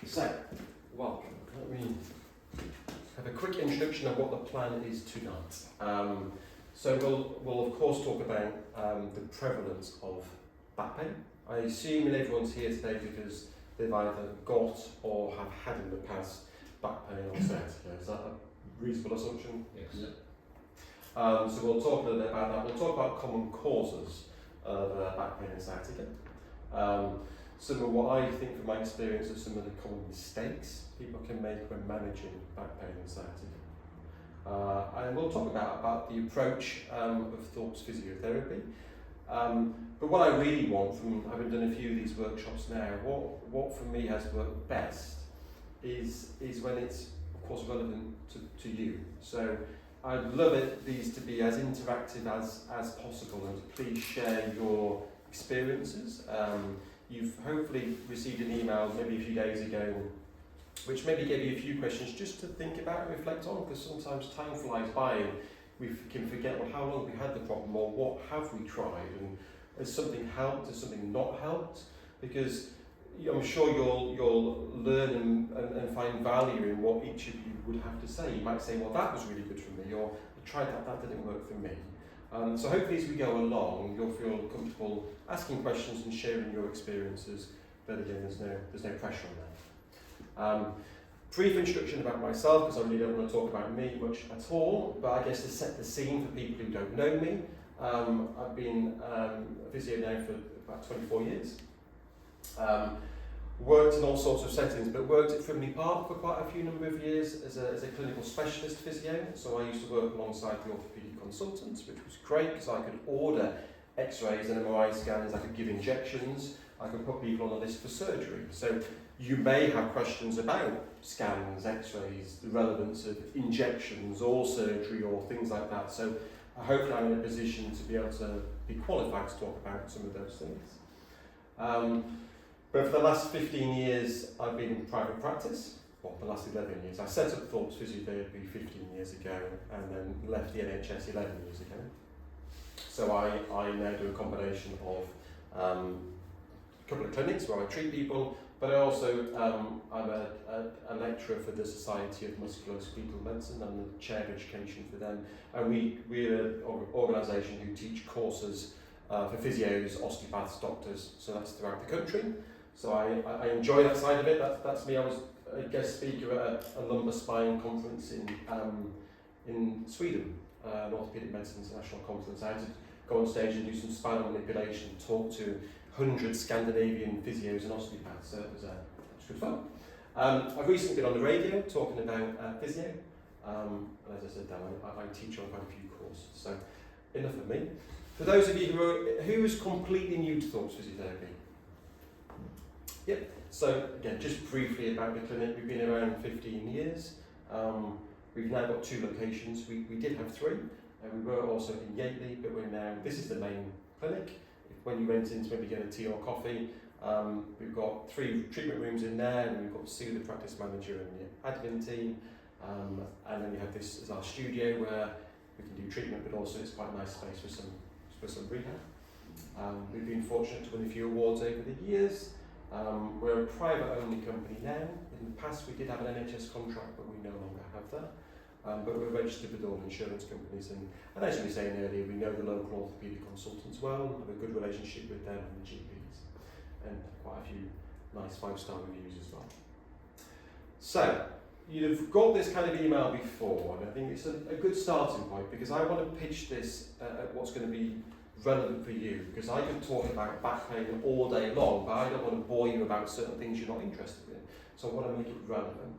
So, welcome. Let me have a quick introduction of what the plan is tonight. So we'll of course talk about the prevalence of back pain. I assume that everyone's here today because they've either got or have had in the past back pain or sciatica. Is that a reasonable assumption? Yes. Yeah. So we'll talk a little bit about that. We'll talk about common causes of back pain and sciatica. Some of what I think from my experience are some of the common mistakes people can make when managing back pain and sciatica. And we'll talk about the approach of Thorpes Physiotherapy. But what I really want from having done a few of these workshops now, what for me has worked best is when it's of course relevant to you. So I'd love these to be as interactive as possible, and please share your experiences. You've hopefully received an email maybe a few days ago which maybe gave you a few questions just to think about and reflect on, because sometimes time flies by and we can forget, well, how long we had the problem, or what have we tried, and has something helped, has something not helped? Because I'm sure you'll learn and find value in what each of you would have to say. You might say, well, that was really good for me, or I tried that didn't work for me. So hopefully as we go along, you'll feel comfortable asking questions and sharing your experiences, but again, there's no pressure on that. Brief introduction about myself, because I really don't want to talk about me much at all, but I guess to set the scene for people who don't know me, I've been a physio now for about 24 years. Worked in all sorts of settings, but worked at Frimley Park for quite a few number of years as a clinical specialist physio. So I used to work alongside the orthopaedic consultants, which was great because I could order X-rays and MRI scans, I could give injections, I could put people on a list for surgery. So you may have questions about scans, X-rays, the relevance of injections or surgery or things like that. So hopefully I'm in a position to be able to be qualified to talk about some of those things. But for the last 15 years, I've been in private practice. Well, the last 11 years. I set up Thorpes Physiotherapy 15 years ago and then left the NHS 11 years ago. So I now do a combination of a couple of clinics where I treat people, but I also, I'm a lecturer for the Society of Musculoskeletal Medicine. I'm the chair of education for them. And we're an organisation who teach courses for physios, osteopaths, doctors, so that's throughout the country. So I enjoy that side of it. That's me. I was a guest speaker at a lumbar spine conference in Sweden, an Orthopaedic Medicine International Conference. I had to go on stage and do some spinal manipulation, talk to 100 Scandinavian physios and osteopaths, so it was good fun. I've recently been on the radio talking about physio, and as I said, I teach on quite a few courses, so enough of me. For those of you who is completely new to Thorpes Physiotherapy, yep. So again, just briefly about the clinic, we've been around 15 years. We've now got 2 locations. We did have 3, and we were also in Yateley, but this is the main clinic. When you went in to maybe get a tea or coffee, we've got 3 treatment rooms in there, and we've got Sue, the practice manager, and the admin team. And then we have this as our studio where we can do treatment, but also it's quite a nice space for some rehab. We've been fortunate to win a few awards over the years. We're a private-only company now. In the past we did have an NHS contract, but we no longer have that. But we're registered with all insurance companies, and as you were saying earlier, we know the local orthopaedic consultants well, have a good relationship with them and the GPs, and quite a few nice 5-star reviews as well. So, you've got this kind of email before, and I think it's a good starting point, because I want to pitch this at what's going to be relevant for you, because I could talk about back pain all day long, but I don't want to bore you about certain things you're not interested in, so I want to make it relevant.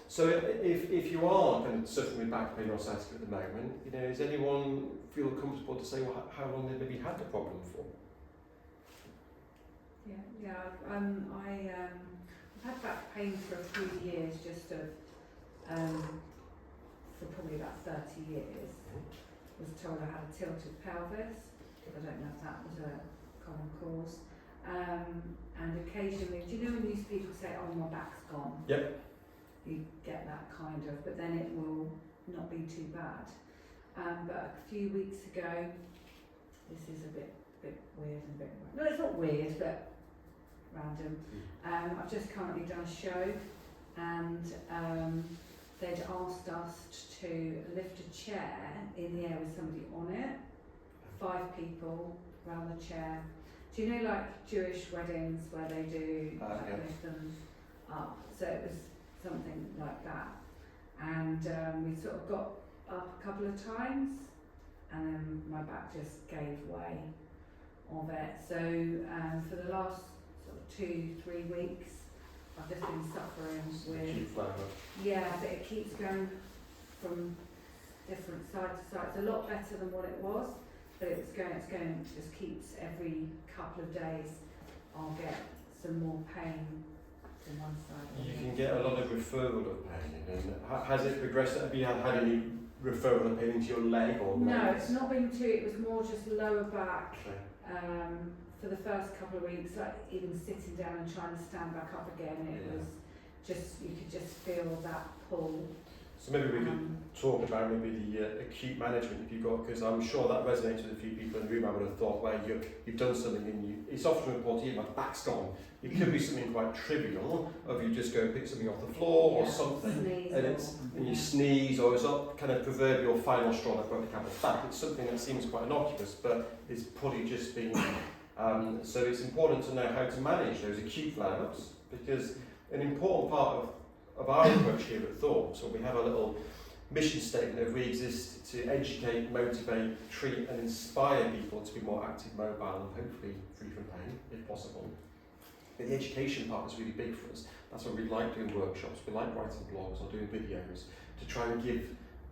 So if you are kind of suffering with back pain or sciatica at the moment, does anyone feel comfortable to say how long they've maybe had the problem for? I've had back pain for a few years, for probably about 30 years. I was told I had a tilted pelvis. I don't know if that was a common cause. And occasionally, do you know when people say, oh, my back's gone? Yep. You get that kind of, but then it will not be too bad. But a few weeks ago, this is a bit weird and no, it's not weird, but random. I've just currently done a show, and they'd asked us to lift a chair in the air with somebody on it, 5 people around the chair. Do you know like Jewish weddings where they do lift them up? So it was something like that. And we sort of got up a couple of times, and then my back just gave way of it. So for the last sort of 2-3 weeks, I've just been suffering with. Keep flare-up. Yeah, but it keeps going from different side to side. It's a lot better than what it was, but it's going, just keeps every couple of days I'll get some more pain from one side. You can get a lot of referral of pain, and has it progressed? Have you had any referral of pain into your leg or no? legs? It's not been too. It was more just lower back. Okay. For the first couple of weeks, like even sitting down and trying to stand back up again, it was just, you could just feel that pull. So maybe we could talk about maybe the acute management if you've got, because I'm sure that resonates with a few people in the room. I would have thought where you've done something and it's often reported, my back's gone. It could be something quite trivial, of you just go and pick something off the floor or something, and you sneeze, or it's not kind of proverbial final straw that broke the camel's back. It's something that seems quite innocuous, but it's probably just been. So it's important to know how to manage those acute flare-ups, because an important part of our approach here at Thorpes, so we have a little mission statement of we exist to educate, motivate, treat and inspire people to be more active, mobile and hopefully free from pain, if possible. But the education part is really big for us. That's why we like doing workshops, we like writing blogs or doing videos to try and give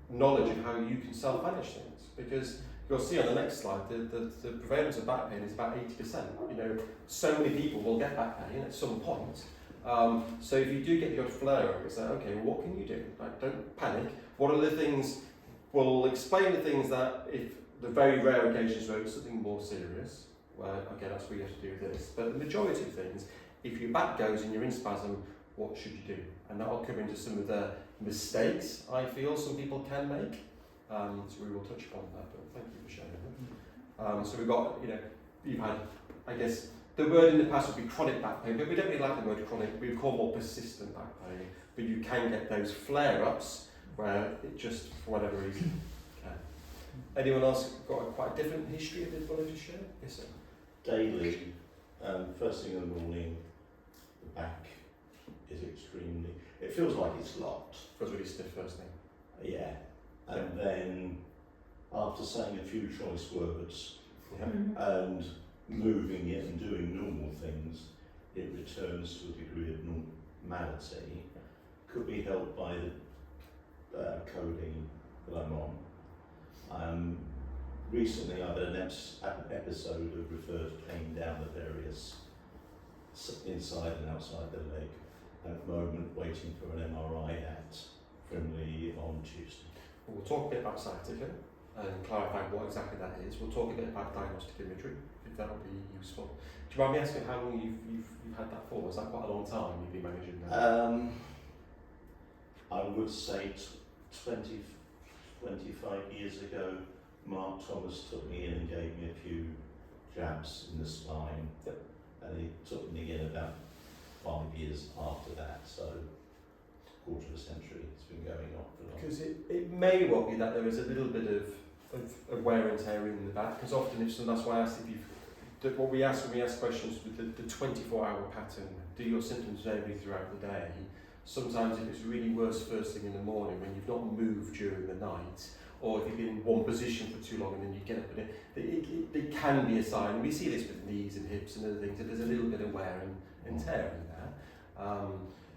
knowledge of how you can self-manage things. Because you'll see on the next slide, the prevalence of back pain is about 80%. You know, so many people will get back pain at some point. So if you do get the odd flare-up, it's like, okay, well, what can you do? Like, don't panic. What are the things? We'll explain the things that, if the very rare occasions where it's something more serious, well, okay, that's what you have to do with this. But the majority of things, if your back goes and you're in spasm, what should you do? And that will come into some of the mistakes I feel some people can make. So we will touch upon that, but thank you for sharing that. So we've got, you know, you've had, I guess, the word in the past would be chronic back pain, but we don't really like the word chronic, we call more persistent back pain. But you can get those flare-ups where it just, for whatever reason, can. Anyone else got a quite different history of this wanted to share? Yes, sir. Daily, first thing in the morning, the back is extremely, it feels like it's locked. Feels really stiff first thing. Yeah, and then after saying a few choice words and moving it and doing normal things, it returns to a degree of normality. Could be helped by the codeine that I'm on. Recently I've had an episode of referred pain down the various inside and outside the leg. At the moment waiting for an MRI at Frimley on Tuesday. We'll talk a bit about sciatica and clarify what exactly that is. We'll talk a bit about diagnostic imagery, if that would be useful. Do you mind me asking how long you've had that for? Is that quite a long time you've been managing that? I would say 20, 25 years ago, Mark Thomas took me in and gave me a few jabs in the spine, and he took me in about 5 years after that, so quarter of a century it's been going on for long. Because it may well be that there is a little bit of wear and tear in the back, because often that's why I asked if you've, what we ask when we ask questions with the 24-hour pattern, do your symptoms vary throughout the day? Sometimes if it's really worse first thing in the morning when you've not moved during the night, or if you've been in one position for too long and then you get up and it can be a sign. We see this with knees and hips and other things, that there's a little bit of wear and tear in there.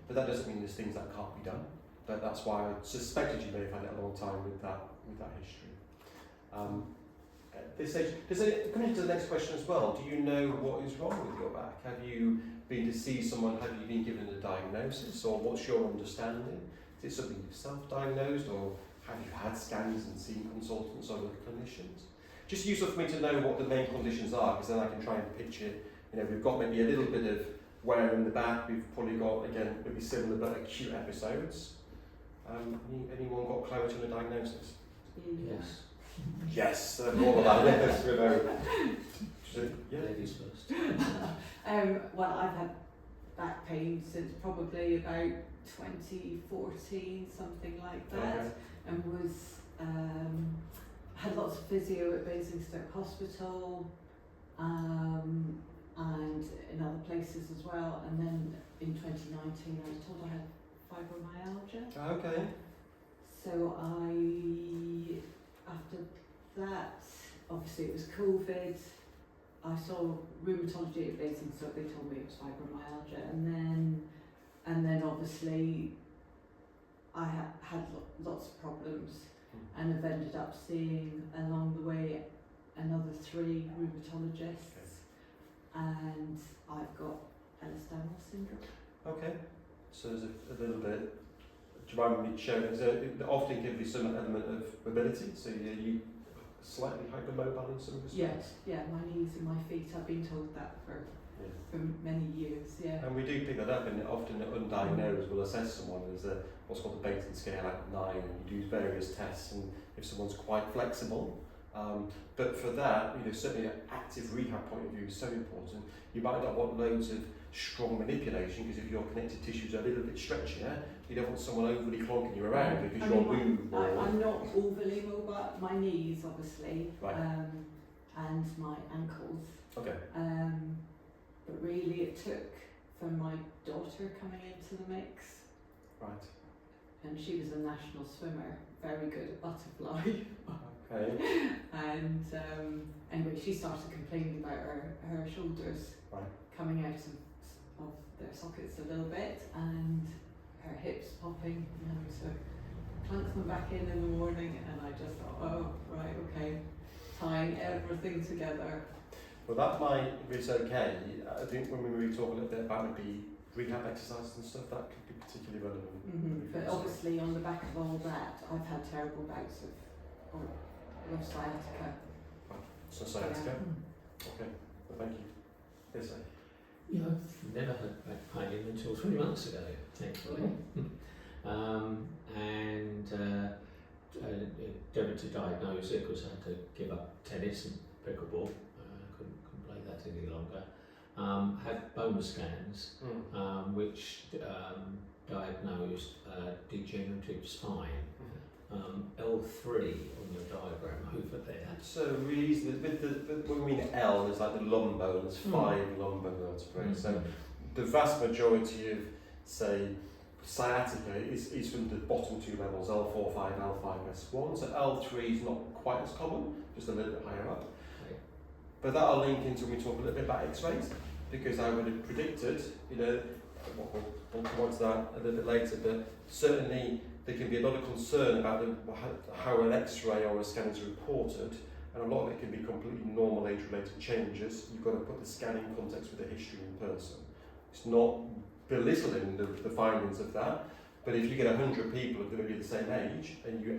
But that doesn't mean there's things that can't be done. But that's why I suspected you may have had it a long time with that history. At this stage, coming into the next question as well, do you know what is wrong with your back? Have you been to see someone? Have you been given a diagnosis, or what's your understanding? Is it something you've self-diagnosed, or have you had scans and seen consultants or other clinicians? Just useful for me to know what the main conditions are, because then I can try and picture, you know, we've got maybe a little bit of wear in the back, we've probably got, again, maybe similar but acute episodes. Anyone got clarity on the diagnosis? Yes. Yes, all of that. Yes, we know. Absolutely. Yeah. Ladies first. Well, I've had back pain since probably about 2014, something like that, Okay. and was had lots of physio at Basingstoke Hospital, and in other places as well. And then in 2019, I was told I had fibromyalgia. Okay. So after that, obviously it was COVID. I saw rheumatology at Basingstoke. They told me it was fibromyalgia, and then obviously I had lots of problems, and have ended up seeing along the way another 3 rheumatologists, and I've got Ehlers-Danlos syndrome. Okay. So there's a little bit. Do you mind me showing? There often can be some element of mobility. So you slightly hypermobile in some respects. Yes, yeah, my knees and my feet. I've been told that for many years. Yeah. And we do pick that up, and often undiagnosed will assess someone as what's called the Bateson scale out of 9, and you do various tests, and if someone's quite flexible. But for that, certainly an active rehab point of view is so important. You might not want loads of strong manipulation, because if your connective tissues are a little bit stretchier, you don't want someone overly clonking you around because you'll move more. I'm not overly mobile. My knees, obviously, Right. and my ankles. Okay. But really, it took from my daughter coming into the mix, Right. and she was a national swimmer, very good at butterfly. Okay. And anyway, she started complaining about her shoulders Right. coming out of their sockets a little bit, and her hips popping, so plunk them back in the morning, and I just thought, oh, right, okay, tying everything together. Well, that might, if it's okay, I think when we talk a little bit about maybe rehab exercises and stuff, that could be particularly relevant. But obviously, on the back of all that, I've had terrible bouts of sciatica. So sciatica. Okay. Well, thank you. Yes, sir. Yeah, I've never had back pain until 3 months ago, thankfully. Endeavoured to diagnose it because I had to give up tennis and pickleball. Couldn't play that any longer. Had bone scans, which diagnosed degenerative spine. L3 on your diagram over there. So really, when we mean L, there's like the lumbar, there's 5 lumbar vertebrae. So the vast majority of, say, sciatica is from the bottom 2 levels, L4, 5, L5, S1. So L3 is not quite as common, just a little bit higher up. Okay. But that'll link into when we talk a little bit about X-rays, because I would have predicted, we'll come on to that a little bit later, but certainly there can be a lot of concern about how an X-ray or a scan is reported, and a lot of it can be completely normal age-related changes. You've got to put the scan in context with the history in person. It's not belittling the findings of that, but if you get 100 people who are going to be the same age and you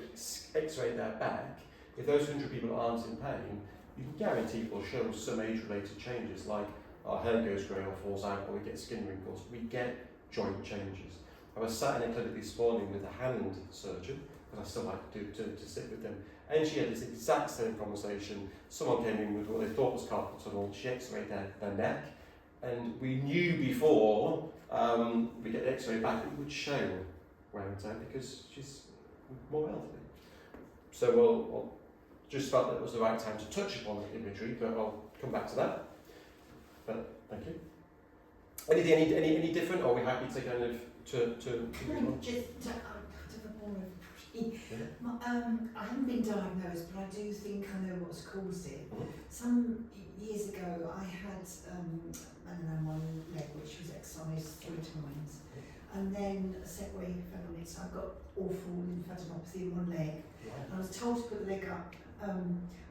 X-ray their back, if those 100 people aren't in pain, you can guarantee it will show some age-related changes, like our hair goes grey or falls out, or we get skin wrinkles. We get joint changes. I was sat in a clinic this morning with a hand surgeon, because I still like to sit with them, and she had this exact same conversation. Someone came in with what they thought was carpal tunnel. She X-rayed their neck, and we knew before we get the X-ray back it would show wear and tear because she's more elderly. So we'll just felt that it was the right time to touch upon the imagery, but I'll come back to that. But thank you. Anything any different, or are we happy to kind of to Just to the boring. I haven't been diagnosed, but I do think I know what's caused it. Some years ago, I had one leg which was excised 3 times, and then a segway fell on it, so I got awful lymphadenopathy in one leg. And I was told to put the leg up,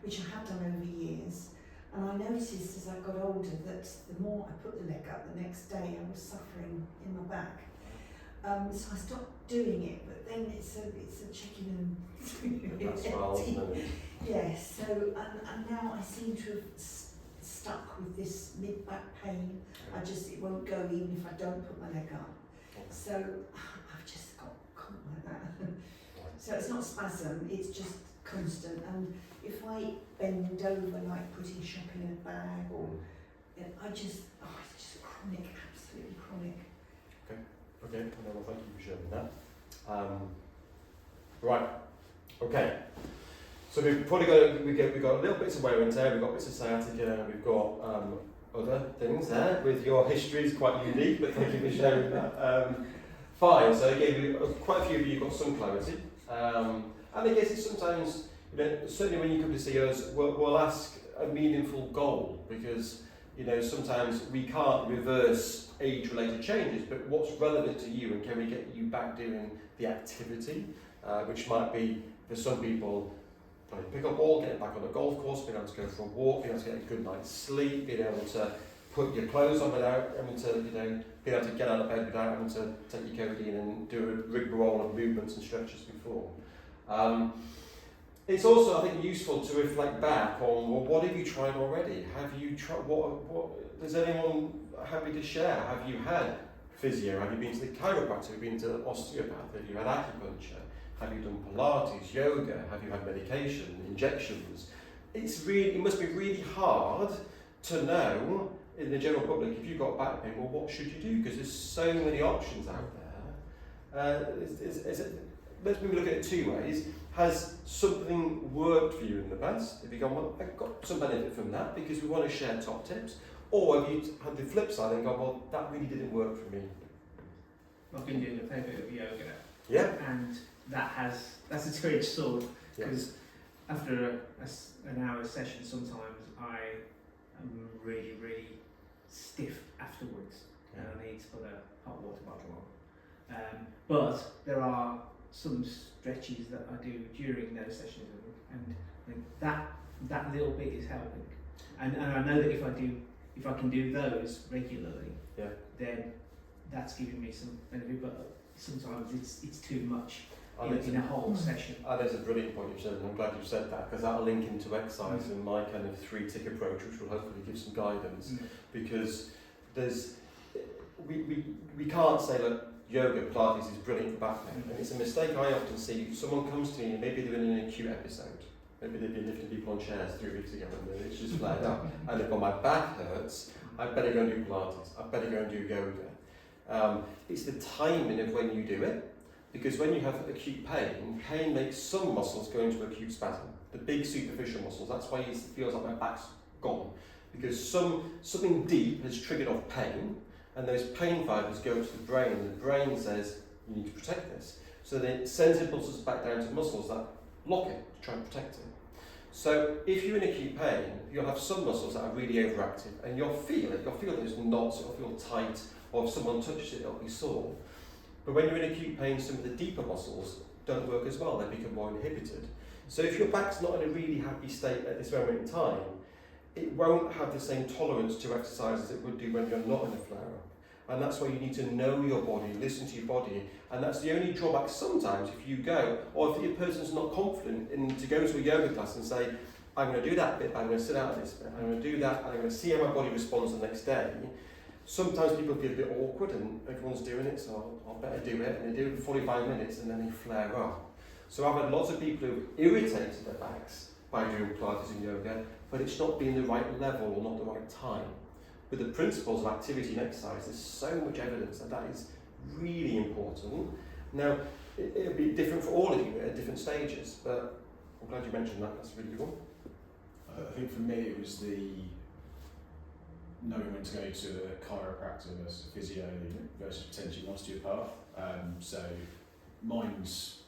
which I have done over years. And I noticed as I got older that the more I put the leg up, the next day I was suffering in my back. So I stopped doing it, but then it's a chicken and that's well, yes. So and now I seem to have stuck with this mid-back pain. It won't go even if I don't put my leg up. So I've just got caught like that. So it's not spasm, it's just constant. And if I bend over, like putting shopping in a bag, or it's just chronic, absolutely chronic. Okay, well, thank you for sharing that. Right, okay. So we've probably we've got little bits of wear and tear, we've got bits of sciatica, we've got other things there. With your history is quite unique, but thank you for sharing that. Fine. So again, quite a few of you got some clarity, and I guess it's sometimes, certainly when you come to see us, we'll ask a meaningful goal, because sometimes we can't reverse age-related changes, but what's relevant to you, and can we get you back doing the activity, which might be, for some people, playing pickleball, getting back on the golf course, being able to go for a walk, being able to get a good night's sleep, being able to put your clothes on without having to, being able to get out of bed without having to take your codeine and do a rigmarole of movements and stretches before. It's also, I think, useful to reflect back on, well, what have you tried already? Have you tried, what does anyone happy to share? Have you had physio? Have you been to the chiropractor? Have you been to the osteopath? Have you had acupuncture? Have you done Pilates, yoga? Have you had medication, injections? It must be really hard to know in the general public, if you've got back pain, well, what should you do? Because there's so many options out there. Let's maybe look at it two ways. Has something worked for you in the past? Have you gone, well, I've got some benefit from that because we want to share top tips? Or have you had the flip side and gone, well, that really didn't work for me? I've been doing a fair bit of yoga. Yeah. And that's a two-edged sword, because after an hour's session, sometimes I am really, really stiff afterwards, and I need to put a hot water bottle on. But there are some stretches that I do during those sessions, and I think that little bit is helping. And I know that if I can do those regularly, then that's giving me some benefit. But sometimes it's too much in a whole session. There's a brilliant point you've said, and I'm glad you've said that, because that'll link into exercise and my kind of 3-tick approach, which will hopefully give some guidance. Because we can't say, look, yoga, Pilates is brilliant for back pain. And it's a mistake I often see. Someone comes to me and maybe they're in an acute episode. Maybe they've been lifting people on chairs 3 weeks ago and it's just flared up. And if my back hurts, I better go and do Pilates. I better go and do yoga. It's the timing of when you do it. Because when you have acute pain makes some muscles go into acute spasm. The big superficial muscles. That's why it feels like my back's gone. Because something deep has triggered off pain, and those pain fibers go to the brain, and the brain says, you need to protect this. So then it sends impulses back down to muscles that lock it to try and protect it. So if you're in acute pain, you'll have some muscles that are really overactive, and you'll feel it. You'll feel those knots, it'll feel tight, or if someone touches it, it'll be sore. But when you're in acute pain, some of the deeper muscles don't work as well, they become more inhibited. So if your back's not in a really happy state at this moment in time, it won't have the same tolerance to exercise as it would do when you're not in a flare-up. And that's why you need to know your body, listen to your body. And that's the only drawback sometimes if you go, or if your person's not confident to go to a yoga class and say, I'm going to do that bit, I'm going to sit out of this bit, I'm going to do that, and I'm going to see how my body responds the next day. Sometimes people feel a bit awkward and everyone's doing it, so I'll better do it. And they do it for 45 minutes and then they flare up. So I've had lots of people who've irritated their backs by doing Pilates and yoga, but it's not been the right level or not the right time. With the principles of activity and exercise, there's so much evidence that is really important. Now, it'll be different for all of you at different stages, but I'm glad you mentioned that. That's a really good one. I think for me it was the knowing when to go to a chiropractor versus a physio versus potentially an osteopath. So mine's,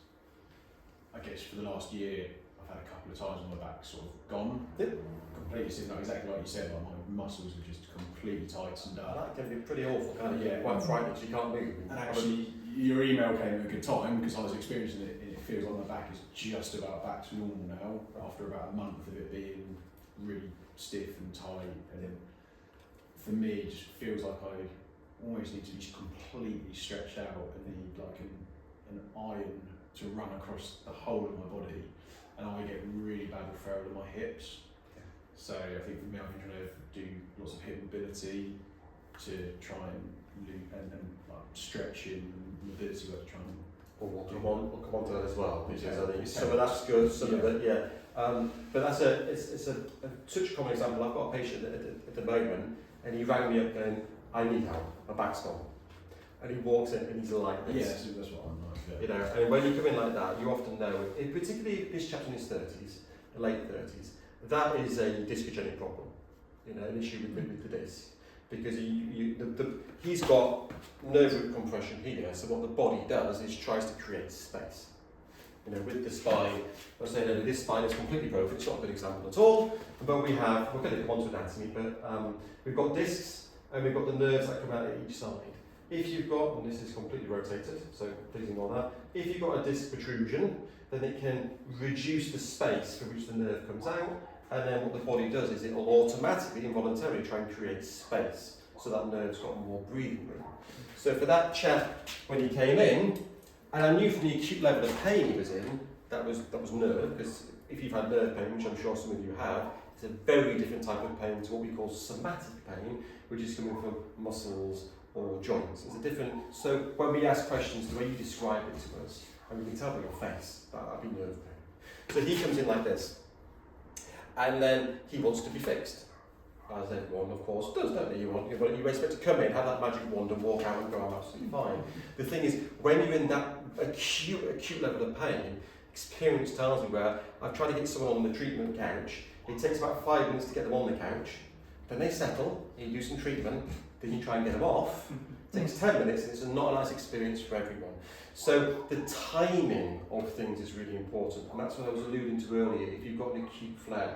I guess for the last year, I've had a couple of times when my back's sort of gone. Completely stiff, not exactly like you said, like my muscles are just completely tightened up. That can be pretty awful, can't it? Yeah. Quite frightening, so you can't move. And actually, your email came at a good time because I was experiencing it, and it feels like my back is just about back to normal now after about a month of it being really stiff and tight. And then for me, it just feels like I almost need to be completely stretched out and need like an iron to run across the whole of my body, and I get really bad referral in my hips. So I think for me, I've been trying to do lots of hip mobility to try and loop and like stretching and mobility work to try and we'll come on to that as well, because Okay. I think some of that's good, some of it, yeah. But that's it's such a common example. I've got a patient at the moment, and he rang me up going, I need help, my back's gone. And he walks in and he's like this. Yes, that's what I'm like. Yeah. You know, and when you come in like that, you often know, particularly if this chap's in his 30s, late 30s, that is a discogenic problem, you know, an issue with the disc. Because he's got nerve root compression here, so what the body does is tries to create space. You know, with the spine, I was saying earlier, this spine is completely broken, it's not a good example at all, but we're going to come on to anatomy, but we've got discs and we've got the nerves that come out at each side. If you've got, and this is completely rotated, so please ignore that, if you've got a disc protrusion, then it can reduce the space for which the nerve comes out, and then what the body does is it will automatically, involuntarily try and create space, so that nerve's got more breathing room. So for that chap, when he came in, and I knew from the acute level of pain he was in, that was nerve, because if you've had nerve pain, which I'm sure some of you have, it's a very different type of pain to what we call somatic pain, which is coming from muscles or joints. It's a different, so when we ask questions, the way you describe it to us, and we can tell by your face, that'd be nerve pain. So he comes in like this, and then he wants to be fixed. As everyone, of course, does, don't they? You expect to come in, have that magic wand and walk out and go, I'm absolutely fine. The thing is, when you're in that acute level of pain, experience tells me where I've tried to get someone on the treatment couch, it takes about 5 minutes to get them on the couch, then they settle, you do some treatment, then you try and get them off, it takes 10 minutes, and it's not a nice experience for everyone. So the timing of things is really important, and that's what I was alluding to earlier. If you've got an acute flare,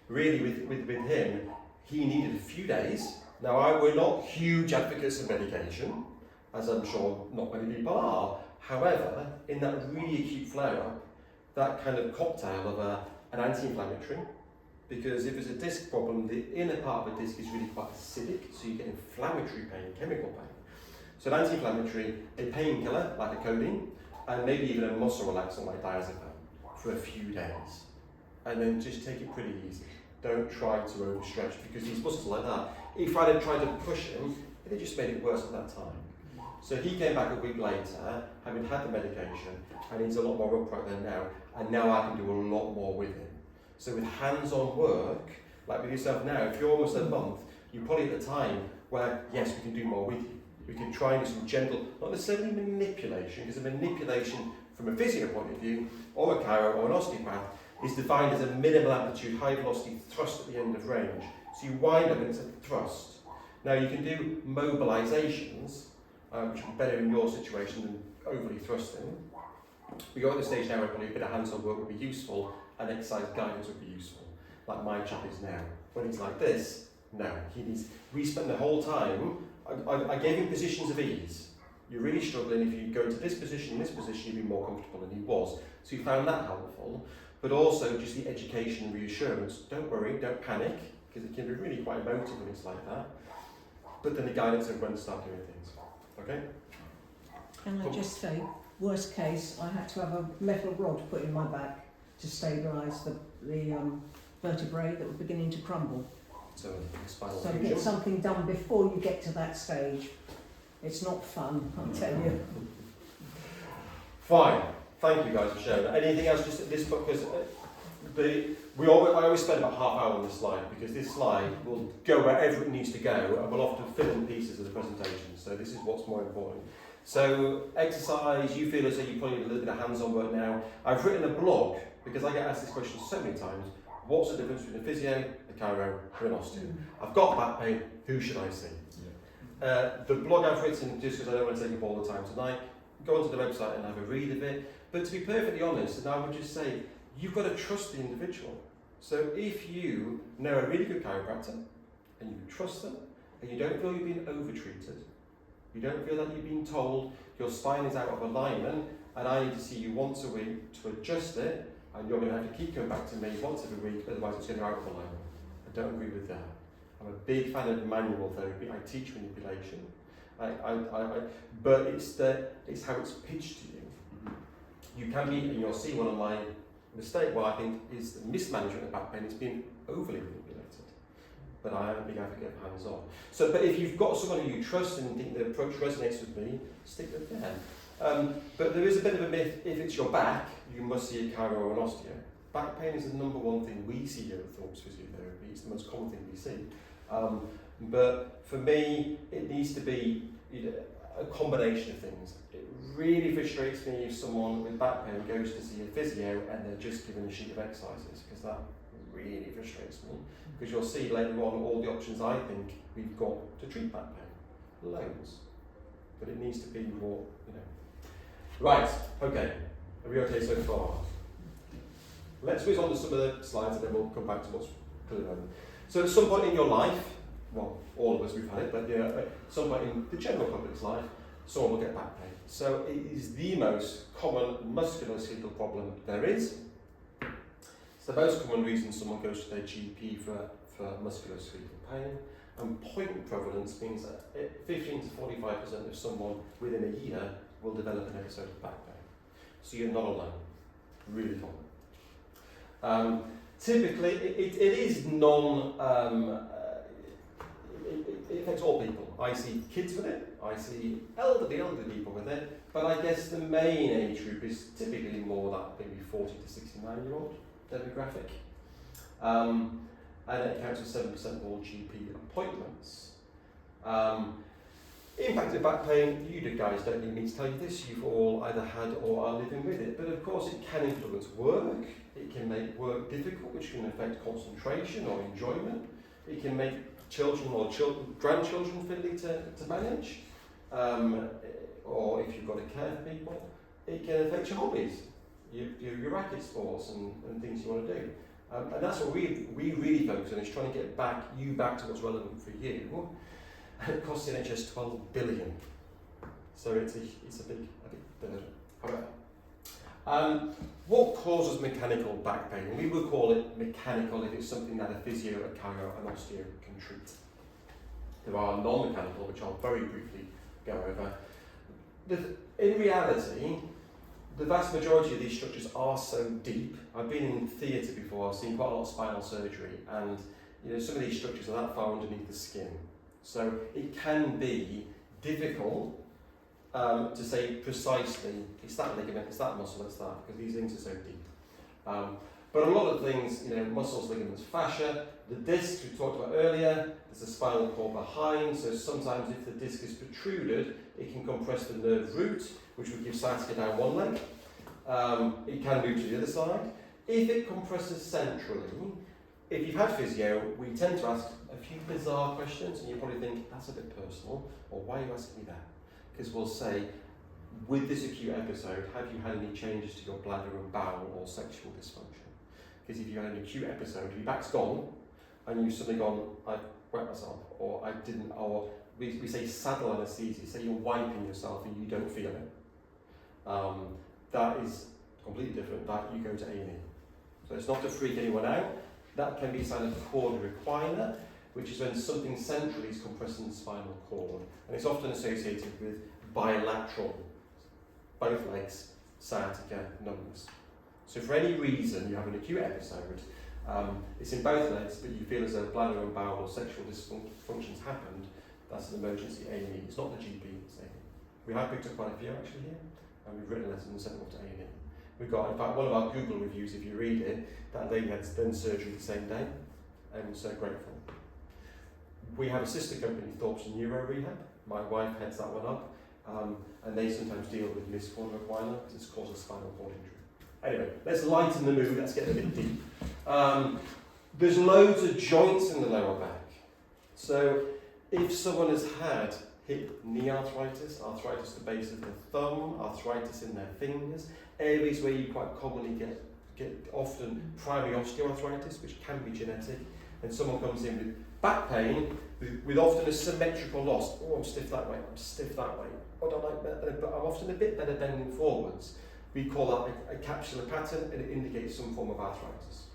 really with him, he needed a few days. Now, we're not huge advocates of medication, as I'm sure not many people are. However, in that really acute flare-up, that kind of cocktail of an anti-inflammatory, because if it's a disc problem, the inner part of the disc is really quite acidic, so you get inflammatory pain, chemical pain. So an anti-inflammatory, a painkiller like a codeine, and maybe even a muscle relaxant like diazepam for a few days. And then just take it pretty easy. Don't try to overstretch, because these muscles like that, if I had tried to push him, it just made it worse at that time. So he came back a week later, having had the medication, and he's a lot more upright than now, and now I can do a lot more with him. So with hands-on work, like with yourself now, if you're almost a month, you're probably at the time where, yes, we can do more with you. We can try and do some gentle, not necessarily manipulation, because a manipulation from a physio point of view, or a chiro or an osteopath, is defined as a minimal amplitude, high velocity thrust at the end of range. So you wind up and it's a thrust. Now you can do mobilisations, which would be better in your situation than overly thrusting. We go at the stage now where probably a bit of hands-on work would be useful, and exercise guidance would be useful, like my chap is now. When he's like this, no, we spent the whole time, I gave him positions of ease. You're really struggling, if you go into this position, you'd be more comfortable, and he was. So he found that helpful. But also just the education and reassurance. Don't worry, don't panic, because it can be really quite emotive when it's like that. But then the guidance of when to start doing things. Okay? Can I just say, worst case, I had to have a metal rod put in my back to stabilise the vertebrae that were beginning to crumble. So spinal So fusion. get something done before you get to that stage. It's not fun, I'll tell you. Fine. Thank you guys for sharing that. Anything else just at this book? Because I always spend about half hour on this slide, because this slide will go wherever it needs to go, and we'll often fill in pieces of the presentation. So this is what's more important. So exercise, you feel as though you probably need a little bit of hands-on work now. I've written a blog, because I get asked this question so many times. What's the difference between a physio, a chiro, and an osteo? I've got back pain, who should I see? Yeah. The blog I've written, just because I don't want to take up all the time tonight, go onto the website and have a read of it. But to be perfectly honest, and I would just say, you've got to trust the individual. So if you know a really good chiropractor, and you trust them, and you don't feel you're being over-treated, you don't feel that you're being told your spine is out of alignment, and I need to see you once a week to adjust it, and you're going to have to keep coming back to me once every week, otherwise it's going to be out of alignment. I don't agree with that. I'm a big fan of manual therapy. I teach manipulation. But it's how it's pitched to you. You can be, and you'll see one of my mistakes, what I think is the mismanagement of back pain. It's been overly manipulated. But I am a big advocate of hands-on. So, but if you've got someone who you trust and think the approach resonates with me, stick with them. But there is a bit of a myth, if it's your back, you must see a chiro or an osteo. Back pain is the number one thing we see here at Thorpes Physiotherapy. It's the most common thing we see. But for me, it needs to be a combination of things. It really frustrates me if someone with back pain goes to see a physio and they're just given a sheet of exercises, because that really frustrates me. Because you'll see later on all the options I think we've got to treat back pain. Loads. But it needs to be more, Right, okay. Are we okay so far? Let's whiz on to some of the slides and then we'll come back to what's clear. So at some point in your life, well, all of us we've had it, but at some point in the general public's life, someone will get back pain. So it is the most common musculoskeletal problem there is. It's the most common reason someone goes to their GP for musculoskeletal pain. And point prevalence means that 15 to 45% of someone within a year will develop an episode of back pain. So you're not alone. Really common. Typically, it is it affects all people. I see kids with it, I see elderly people with it, but I guess the main age group is typically more that maybe 40 to 69-year-old demographic. And it accounts for 7% of all GP appointments. Impact of back pain, you guys don't need me to tell you this, you've all either had or are living with it, but of course it can influence work, it can make work difficult, which can affect concentration or enjoyment, it can make children or grandchildren fiddly to manage, or if you've got to care for people, it can affect your hobbies, your racket sports and things you want to do. And that's what we really focus on, is trying to get you back to what's relevant for you. And it costs the NHS 12 billion. So it's a big burden. However, what causes mechanical back pain? We would call it mechanical if it's something that a physio, a chiro, an osteo can treat. There are non-mechanical, which I'll very briefly go over. In reality, the vast majority of these structures are so deep. I've been in theatre before, I've seen quite a lot of spinal surgery, and some of these structures are that far underneath the skin. So it can be difficult to say precisely, it's that ligament, it's that muscle, it's that, because these things are so deep. But a lot of things, muscles, ligaments, fascia, the discs we talked about earlier, there's a spinal cord behind, so sometimes if the disc is protruded, it can compress the nerve root, which would give sciatica down one leg. It can move to the other side. If it compresses centrally, if you've had physio, we tend to ask a few bizarre questions, and you probably think, that's a bit personal, or why are you asking me that? Because we'll say, with this acute episode, have you had any changes to your bladder and bowel or sexual dysfunction? Because if you had an acute episode, your back's gone, and you've suddenly gone, I wet myself, or I didn't, or we say saddle anaesthesia, say you're wiping yourself and you don't feel it. That is completely different, that you go to A&E. So it's not to freak anyone out. That can be a sign of cord recliner, which is when something centrally is compressing the spinal cord. And it's often associated with bilateral, both legs, sciatica, numbness. So for any reason you have an acute episode, it's in both legs, but you feel as though bladder and bowel or sexual dysfunctions happened, that's an emergency A&E. It's not the GP, it's A&E. We have picked up quite a few actually here, and we've written letters and sent them off to A&E. We've got, in fact, one of our Google reviews, if you read it, that lady had done surgery the same day, and was so grateful. We have a sister company, Thorpes Neuro Rehab. My wife heads that one up, and they sometimes deal with misform recliner because it's caused a spinal cord injury. Anyway, let's lighten the mood, let's get a bit deep. There's loads of joints in the lower back. So if someone has had hip knee arthritis, arthritis at the base of the thumb, arthritis in their fingers, areas where you quite commonly get often primary osteoarthritis, which can be genetic, and someone comes in with back pain, with often a symmetrical loss. Oh, I'm stiff that way, I'm stiff that way. Oh, I don't like that, but I'm often a bit better bending forwards. We call that a capsular pattern, and it indicates some form of arthritis.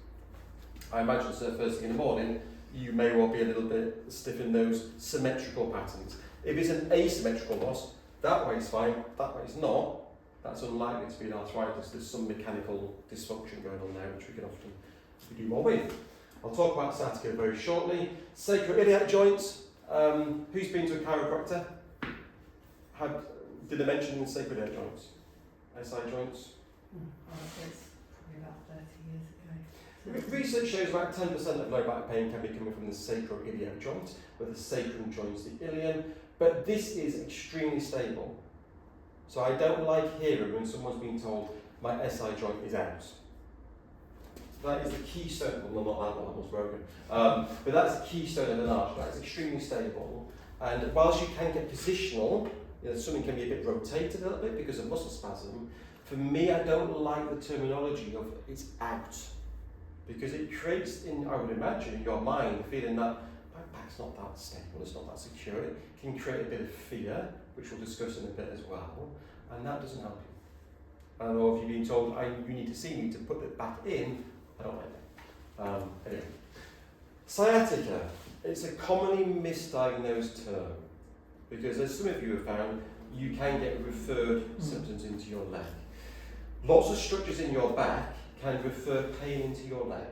I imagine, so first thing in the morning, you may well be a little bit stiff in those symmetrical patterns. If it's an asymmetrical loss, that way is fine, that way is not, that's unlikely to be an arthritis. There's some mechanical dysfunction going on there, which we can often do more with. I'll talk about sciatica very shortly. Sacroiliac joints. Who's been to a chiropractor? Did I mention sacral iliac joints? SI joints? Oh, it's probably about 30 years ago. Research shows about 10% of low back pain can be coming from the sacroiliac joint, where the sacrum joins the ilium, but this is extremely stable. So I don't like hearing when someone's being told, my SI joint is out. That is the keystone, well not that one, that was broken, but that's the keystone of an arch, that's extremely stable. And whilst you can get positional, something can be a bit rotated a little bit because of muscle spasm, for me I don't like the terminology of it's out. Because it creates, I would imagine, in your mind, the feeling that my back's not that stable, it's not that secure. It can create a bit of fear, which we'll discuss in a bit as well, and that doesn't help you. I don't know if you've been told, you need to see me to put it back in, I don't like that. Anyway. Sciatica, it's a commonly misdiagnosed term, because as some of you have found, you can get referred symptoms into your leg. Lots of structures in your back can refer pain into your leg.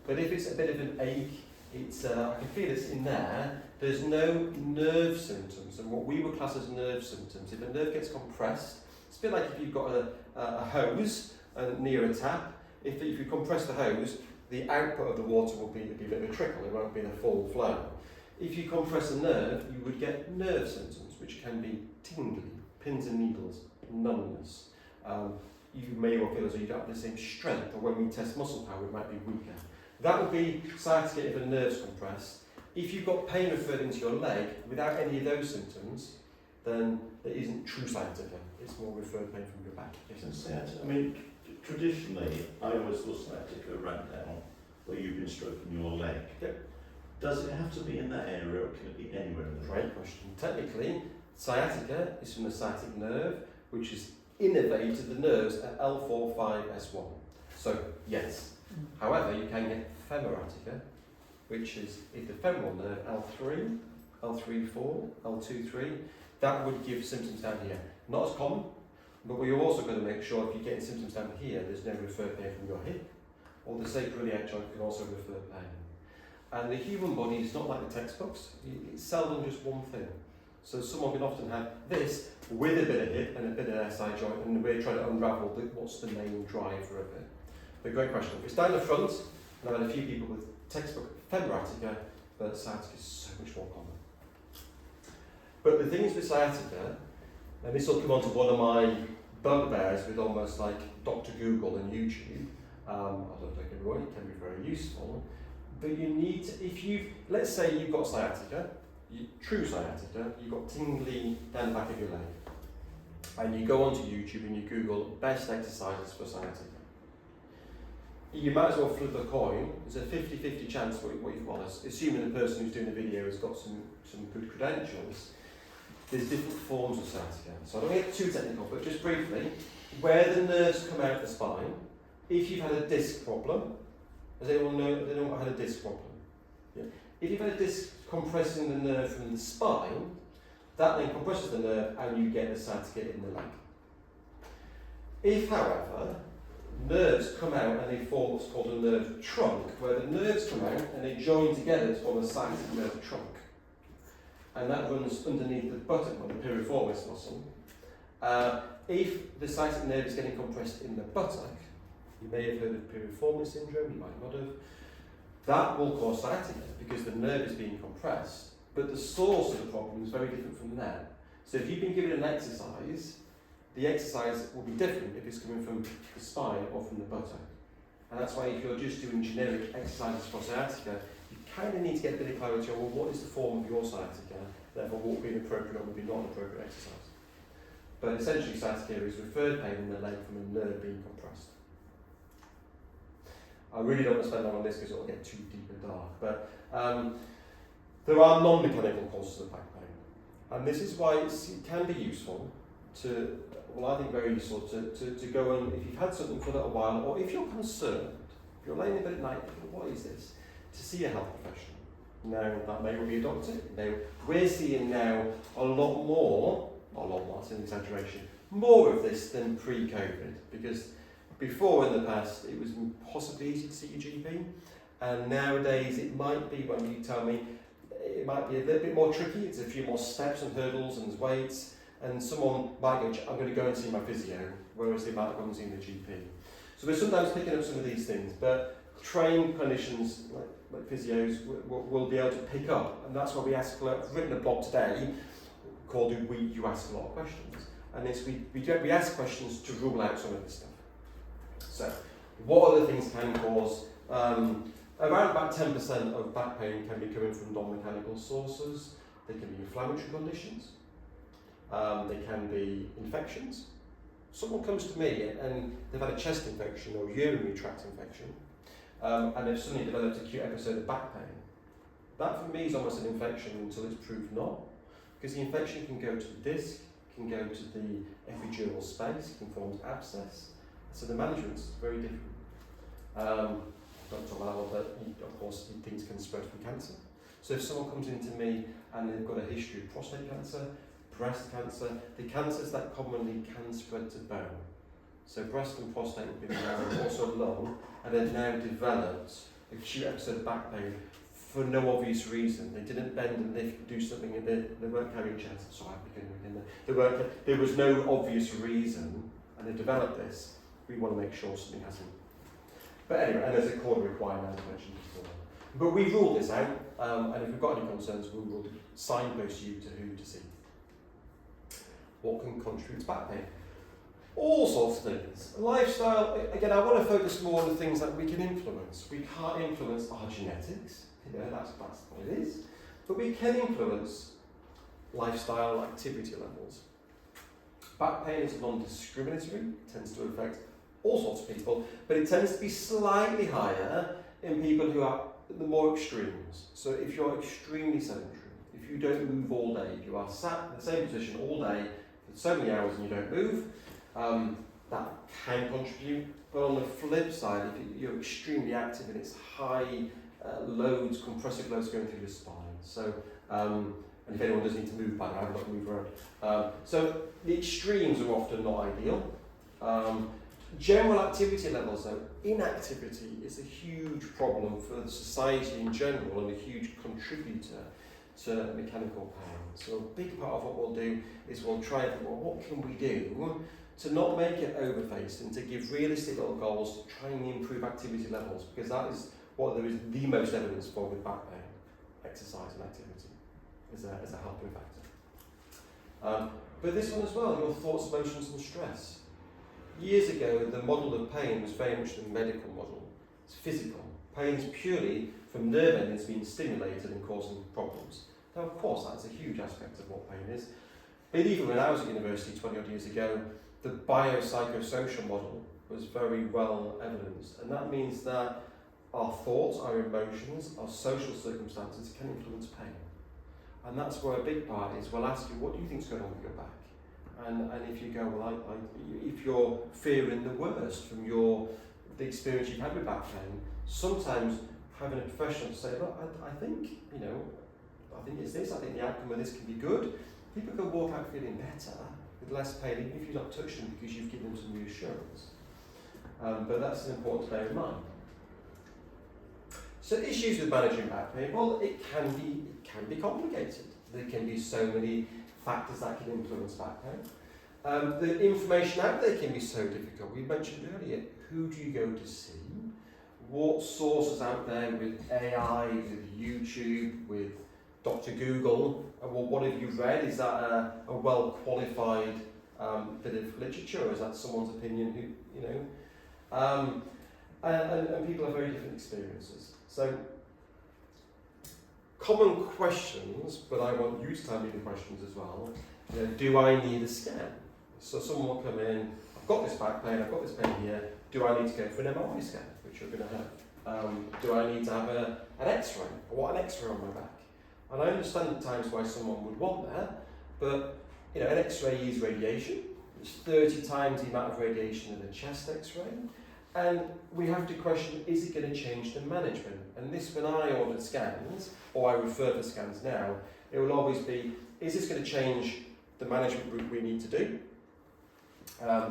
But if it's a bit of an ache, I can feel it's in there, there's no nerve symptoms. And what we would class as nerve symptoms, if a nerve gets compressed, it's a bit like if you've got a hose near a tap, if you compress the hose, the output of the water will be a bit of a trickle, it won't be a full flow. If you compress a nerve, you would get nerve symptoms, which can be tingling, pins and needles, numbness. You may well feel as though you don't have the same strength, or when we test muscle power, it might be weaker. That would be sciatica if a nerve's compressed. If you've got pain referred into your leg without any of those symptoms, then it isn't true sciatica. It's more referred pain from your back. I mean, traditionally, I always thought sciatica ran down where you've been stroking your leg. Yep. Does it have to be in that area, or can it be anywhere in the leg? Great question. Technically, sciatica is from the sciatic nerve, which is innervated the nerves at L4-5-S1. So, yes. However, you can get femoratica, which is if the femoral nerve L3, L3-4, L2-3, that would give symptoms down here. Not as common, but we're also going to make sure if you're getting symptoms down here, there's no referred pain from your hip, or the sacroiliac joint can also refer pain. And the human body is not like the textbooks, it's seldom just one thing. So someone can often have this with a bit of hip and a bit of SI joint, and we're trying to unravel what's the main driver of it. But great question. If it's down the front, and I've had a few people with textbook femoratica, but sciatica is so much more common. But the thing is with sciatica, and this will come on to one of my bugbears with almost like Dr. Google and YouTube, I don't take it away, it can be very useful, but you need to, let's say you've got sciatica, true sciatica, you've got tingling down the back of your leg, and you go onto YouTube and you Google best exercises for sciatica. You might as well flip a coin. There's a 50-50 chance assuming the person who's doing the video has got some good credentials. There's different forms of sciatica. So I don't want to get too technical, but just briefly, where the nerves come out of the spine, if you've had a disc problem, does anyone know they don't had a disc problem? Yeah. If you've had a disc compressing the nerve from the spine, that then compresses the nerve and you get the sciatica in the leg. If, however, nerves come out and they form what's called a nerve trunk, where the nerves come out and they join together to form a sciatic nerve trunk. And that runs underneath the buttock, or the piriformis muscle. If the sciatic nerve is getting compressed in the buttock, you may have heard of piriformis syndrome, you might not have, that will cause sciatica because the nerve is being compressed, but the source of the problem is very different from there. So if you've been given an exercise, the exercise will be different if it's coming from the spine or from the buttock. And that's why if you're just doing generic exercises for sciatica, you kind of need to get a bit of clarity on, well, what is the form of your sciatica, therefore what would be an appropriate or would be not an appropriate exercise. But essentially sciatica is referred pain in the leg from a nerve being compressed. I really don't want to spend long on this because it will get too deep and dark, but there are non-mechanical causes of back pain. And this is why it can be useful to, well I think very useful to go and, if you've had something for a little while, or if you're concerned, if you're laying in bed at night thinking, what is this? To see a health professional. Now, that may well be a doctor. Now, we're seeing now a lot more, that's an exaggeration, more of this than pre-COVID, because before in the past it was possibly easy to see your GP, and nowadays it might be, when you tell me, it might be a little bit more tricky. It's a few more steps and hurdles and weights, and someone might go, I'm going to go and see my physio, whereas they might have gone and seen the GP. So we're sometimes picking up some of these things, but trained clinicians like physios will be able to pick up, and that's why we ask. I've written a blog today called "You Ask a Lot of Questions," and it's we ask questions to rule out some of this stuff. So, what other things can cause? Around about 10% of back pain can be coming from non-mechanical sources. They can be inflammatory conditions. They can be infections. Someone comes to me and they've had a chest infection or urinary tract infection, and they've suddenly developed an acute episode of back pain. That for me is almost an infection until it's proved not, because the infection can go to the disc, can go to the epidural space, can form abscess. So the management is very different. Don't talk about that, but of course things can spread from cancer. So if someone comes into me and they've got a history of prostate cancer, breast cancer, the cancers that commonly can spread to bone. So breast and prostate have been around, also lung, and they've now developed acute episode of back pain for no obvious reason. They didn't bend and lift, do something, and they weren't carrying chairs. Sorry, there was no obvious reason, and they developed this. We want to make sure something hasn't. But anyway, and there's a corner requirement, as I mentioned before. But we ruled this out, and if we've got any concerns, we will signpost you to who to see. What can contribute to back pain? All sorts of things. Lifestyle, again, I want to focus more on the things that we can influence. We can't influence our genetics, that's what it is. But we can influence lifestyle activity levels. Back pain is non-discriminatory, it tends to affect all sorts of people, but it tends to be slightly higher in people who are the more extremes. So if you're extremely sedentary, if you don't move all day, if you are sat in the same position all day for so many hours and you don't move, that can contribute. But on the flip side, if you're extremely active and it's high loads, compressive loads going through your spine. So, and if anyone does need to move, by the way, I've got to move around. So the extremes are often not ideal. General activity levels, though, inactivity is a huge problem for society in general and a huge contributor to mechanical pain. So a big part of what we'll do is we'll try and think, well, what can we do to not make it over-faced and to give realistic little goals to try and improve activity levels, because that is what there is the most evidence for with back pain, exercise and activity as a helping factor. But this one as well, your thoughts, emotions and stress. Years ago, the model of pain was very much the medical model. It's physical. Pain is purely from nerve endings being stimulated and causing problems. Now, of course, that's a huge aspect of what pain is. But even when I was at university 20 odd years ago, the biopsychosocial model was very well evidenced. And that means that our thoughts, our emotions, our social circumstances can influence pain. And that's where a big part is, we'll ask you, what do you think is going on with your back? And if you go, well, if you're fearing the worst from the experience you've had with back pain, sometimes having a professional say, look, I think it's this, I think the outcome of this can be good. People can walk out feeling better with less pain, even if you've not touched them because you've given them some reassurance. But that's important to bear in mind. So issues with managing back pain, well, it can be complicated. There can be so many factors that can influence back pain. The information out there can be so difficult. We mentioned earlier, who do you go to see? What sources out there with AI, with YouTube, with Dr. Google? Well, what have you read? Is that a well-qualified bit of literature, or is that someone's opinion? And people have very different experiences. So, common questions, but I want you to tell me the questions as well. Do I need a scan? So someone will come in, I've got this back pain, I've got this pain here, do I need to go for an MRI scan, which you're going to have? Do I need to have an X-ray? I want an X-ray on my back. And I understand at times why someone would want that, but an X-ray is radiation. It's 30 times the amount of radiation in a chest X-ray. And we have to question, is it going to change the management? And this, when I order scans, or I refer for scans now, it will always be, is this going to change the management route we need to do?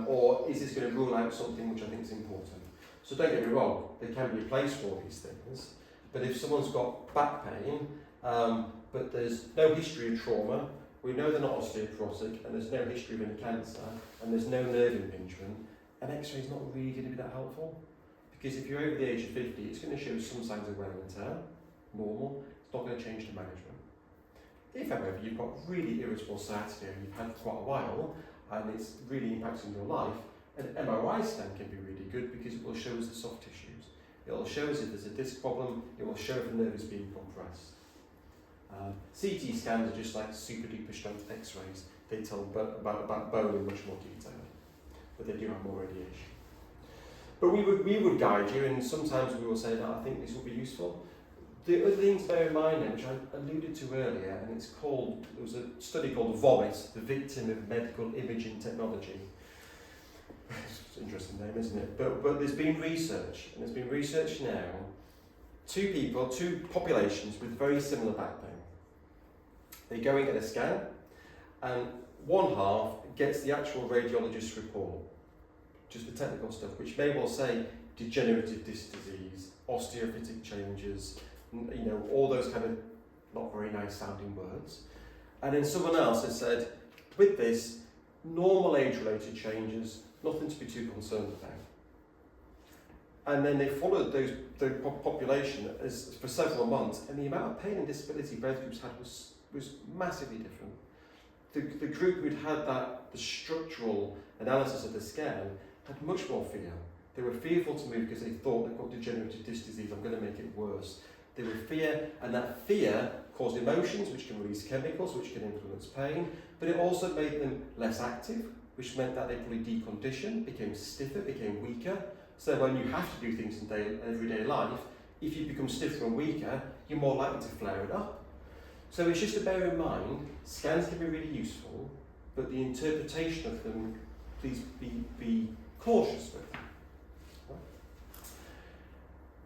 Or is this going to rule out something which I think is important? So don't get me wrong, there can be a place for these things, but if someone's got back pain, but there's no history of trauma, we know they're not osteoporotic, and there's no history of any cancer, and there's no nerve impingement, an X-ray is not really going to be that helpful. Because if you're over the age of 50, it's going to show some signs of wear and tear, normal, it's not going to change the management. If, however, you've got really irritable sciatica and you've had it for quite a while, and it's really impacting your life, an MRI scan can be really good because it will show us the soft tissues. It will show us if there's a disc problem, it will show if the nerve is being compressed. CT scans are just like super duper strength X-rays. They tell about bone in much more detail, but they do have more radiation. But we would guide you, and sometimes we will say that I think this will be useful. The other thing to bear in mind, which I alluded to earlier, and it's called, there was a study called VOMIT, the Victim of Medical Imaging Technology. It's an interesting name, isn't it? But there's been research, and there's been research now, two populations with very similar back pain. They go and get a scan, and one half gets the actual radiologist's report, just the technical stuff, which may well say degenerative disc disease, osteophytic changes, you know, all those kind of not very nice sounding words. And then someone else has said, with this, normal age-related changes, nothing to be too concerned about. And then they followed the population for several months, and the amount of pain and disability both groups had was massively different. The group who'd had the structural analysis of the scan had much more fear. They were fearful to move because they thought they've got degenerative disc disease, I'm going to make it worse. They were fear, and that fear caused emotions which can release chemicals which can influence pain, but it also made them less active, which meant that they probably deconditioned, became stiffer, became weaker. So when you have to do things in everyday life, if you become stiffer and weaker, you're more likely to flare it up. So it's just to bear in mind, scans can be really useful, but the interpretation of them, please be cautious with.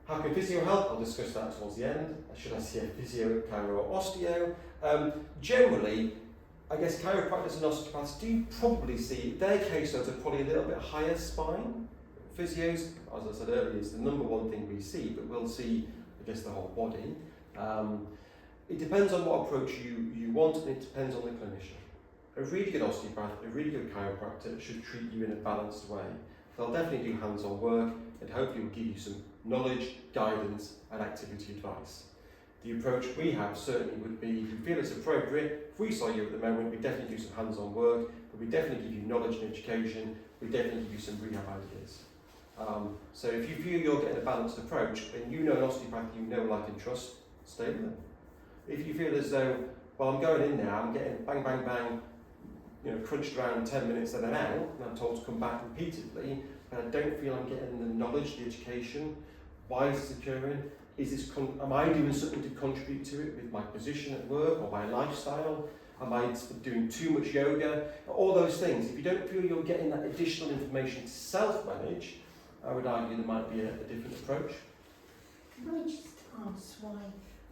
How can physio help? I'll discuss that towards the end. Should I see a physio, chiro, or osteo? Generally, I guess chiropractors and osteopaths do probably see, their caseloads are probably a little bit higher spine. Physios, as I said earlier, is the number one thing we see, but we'll see, I guess, the whole body. It depends on what approach you want, and it depends on the clinician. A really good osteopath, a really good chiropractor should treat you in a balanced way. They'll definitely do hands-on work, and hopefully will give you some knowledge, guidance, and activity advice. The approach we have certainly would be, if you feel it's appropriate, if we saw you at the moment, we'd definitely do some hands-on work, but we definitely give you knowledge and education, we definitely give you some rehab ideas. So if you feel you're getting a balanced approach, and you know an osteopath you know, like and trust, stay with them. If you feel as though, well, I'm going in now, I'm getting bang, bang, bang, you know, crunched around 10 minutes then and out, and I'm told to come back repeatedly, and I don't feel I'm getting the knowledge, the education, why is this occurring? Am I doing something to contribute to it with my position at work or my lifestyle? Am I doing too much yoga? All those things. If you don't feel you're getting that additional information to self-manage, I would argue there might be a different approach. Can I just ask why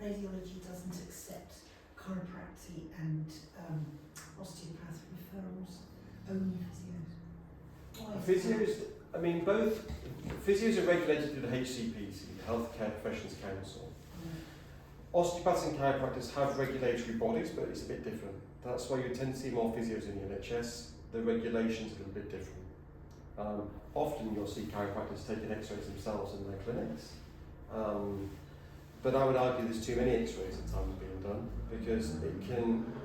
radiology doesn't accept chiropractic and osteopath referrals, only physios? Why is that? Physios, I mean, both physios are regulated through the HCPC, the Healthcare Professions Council. Osteopaths and chiropractors have regulatory bodies, but it's a bit different. That's why you tend to see more physios in the NHS. The regulation's a little bit different. Often you'll see chiropractors taking x-rays themselves in their clinics. But I would argue there's too many x-rays at times being done, because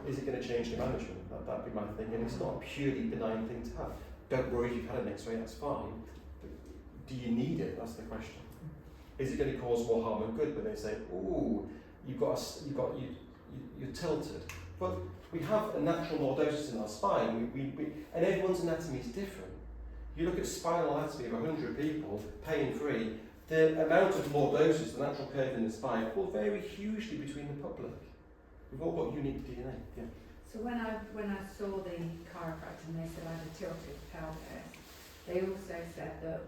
is it going to change the management? That'd be my thing, and it's not a purely benign thing to have. Don't worry if you've had an x-ray, that's fine. But do you need it? That's the question. Is it going to cause more harm than good when they say, ooh, you're tilted? But we have a natural lordosis in our spine, and everyone's anatomy is different. You look at spinal anatomy of 100 people, pain-free, the amount of lordosis, the natural curve in the spine, will vary hugely between the public. We've all got unique DNA. Yeah. So when I saw the chiropractor and they said I had a tilted pelvis, they also said that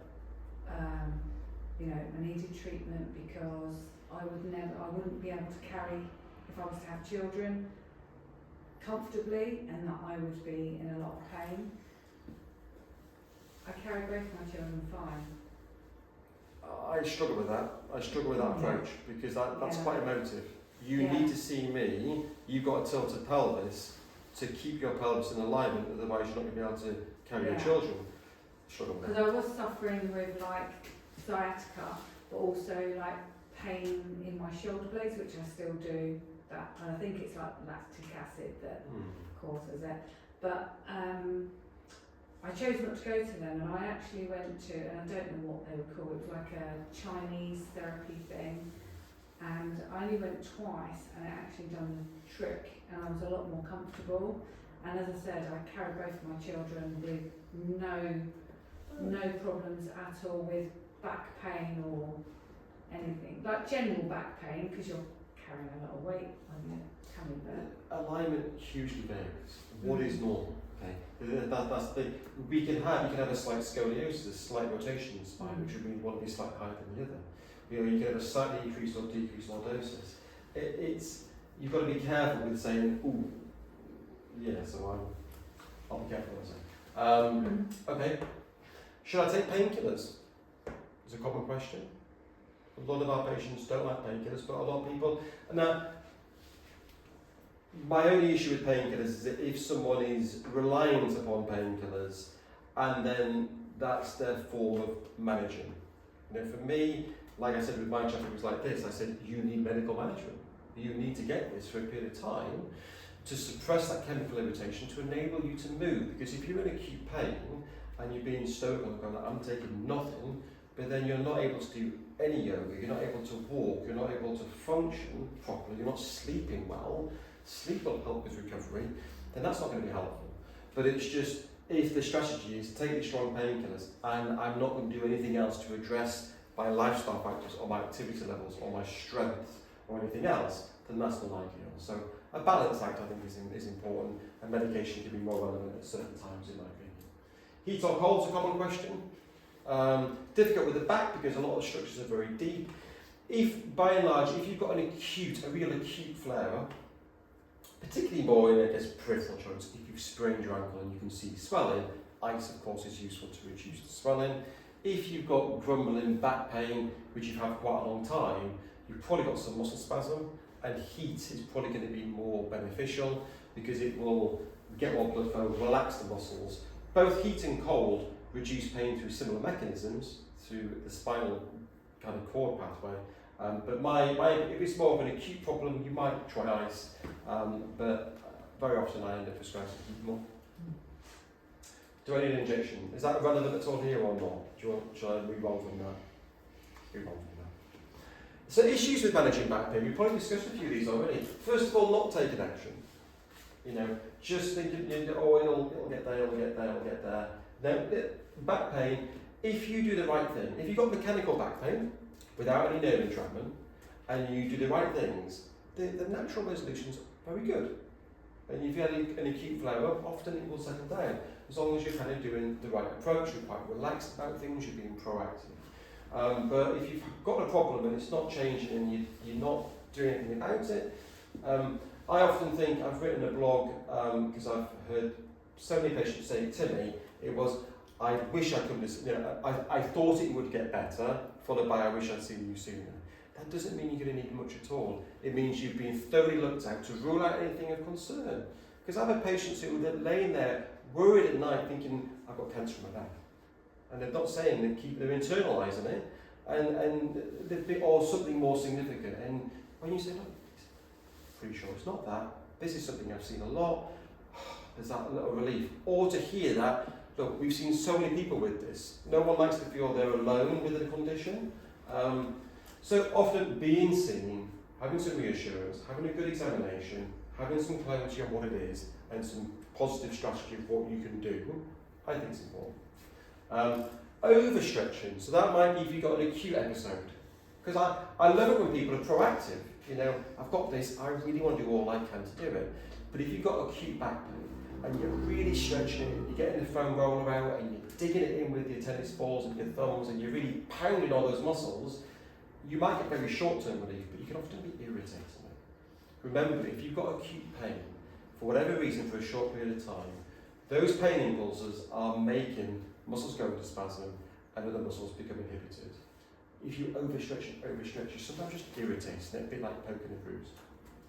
I needed treatment because I wouldn't be able to carry, if I was to have children, comfortably, and that I would be in a lot of pain. I carry both my children fine. I struggle with that. Approach, because that's quite emotive. You need to see me, you've got a tilted pelvis, to keep your pelvis in alignment, otherwise you're not going to be able to carry your Yeah. children. Struggle with Because I was suffering with like sciatica, but also like pain in my shoulder blades, which I still do. That, and I think it's like lactic acid that causes it. But I chose not to go to them, and I actually went to, and I don't know what they were called, it was like a Chinese therapy thing, and I only went twice, and it actually done the trick, and I was a lot more comfortable. And as I said, I carry both of my children with no problems at all with back pain or anything, like general back pain, because you're carrying a lot of weight when you're coming back. Alignment hugely varies. What is normal? Okay, that's the thing. You can have a slight scoliosis, a slight rotation in the spine, which would mean one will be slightly higher than the other. You can have a slightly increased or decreased lordosis. You've got to be careful with saying, ooh, yeah. So I'll be careful what I say. Okay, should I take painkillers? It's a common question. A lot of our patients don't like painkillers, but a lot of people. Now, my only issue with painkillers is that if someone is reliant upon painkillers and then that's their form of managing. For me, like I said with my chap, it was like this. I said, you need medical management. You need to get this for a period of time to suppress that chemical irritation to enable you to move. Because if you're in acute pain and you're being stoic and going, I'm taking nothing, but then you're not able to do any yoga, you're not able to walk, you're not able to function properly, you're not sleeping well, sleep will help with recovery, then that's not going to be helpful. But it's just, if the strategy is to take these strong painkillers and I'm not going to do anything else to address my lifestyle factors or my activity levels or my strength or anything else, then that's not ideal. So a balance act I think is important, and medication can be more relevant at certain times in my opinion. Heat or cold is a common question. Difficult with the back because a lot of structures are very deep. If, by and large, if you've got a real acute flare-up, particularly more in, I guess, peripheral joints, if you've sprained your ankle and you can see swelling, ice, of course, is useful to reduce the swelling. If you've got grumbling back pain, which you've had for quite a long time, you've probably got some muscle spasm, and heat is probably going to be more beneficial because it will get more blood flow, relax the muscles. Both heat and cold reduce pain through similar mechanisms, through the spinal kind of cord pathway. But if it's more of an acute problem, you might try ice, but very often I end up prescribing heat more. Do I need an injection? Is that relevant at all here or not? Shall I move on from that? Move on from that. So issues with managing back pain, we've probably discussed a few of these already. First of all, not taking action. Just thinking, it'll get there, it'll get there, it'll get there. Now, back pain, if you do the right thing, if you've got mechanical back pain without any nerve entrapment, and you do the right things, the natural resolution's very good. And if you had an acute flare-up, often it will settle down, as long as you're kind of doing the right approach, you're quite relaxed about things, you're being proactive. But if you've got a problem and it's not changing and you're not doing anything about it, I often think, I've written a blog because I've heard so many patients say to me, it was, I wish I could, I thought it would get better, followed by I wish I'd seen you sooner. That doesn't mean you're going to need much at all. It means you've been thoroughly looked at to rule out anything of concern. Because I've had patients who are laying there worried at night thinking, I've got cancer in my back. And they're not saying, they're internalising it, or something more significant. And when you say, look, pretty sure it's not that, this is something I've seen a lot, there's that little relief. Or to hear that, look, we've seen so many people with this. No one likes to feel they're alone with a condition. So often being seen, having some reassurance, having a good examination, having some clarity on what it is, and some positive strategy of what you can do, I think is important. Overstretching, so that might be if you've got an acute episode. Because I love it when people are proactive. I've got this, I really want to do all I can to do it. But if you've got acute back pain, and you're really stretching it, you're getting the foam roller out, and you're digging it in with your tennis balls and your thumbs, and you're really pounding all those muscles, you might get very short-term relief, but you can often be irritating. Remember, if you've got acute pain, for whatever reason, for a short period of time, those pain impulses are making muscles go into spasm and other muscles become inhibited. If you overstretch, you're sometimes just irritating it, a bit like poking a bruise.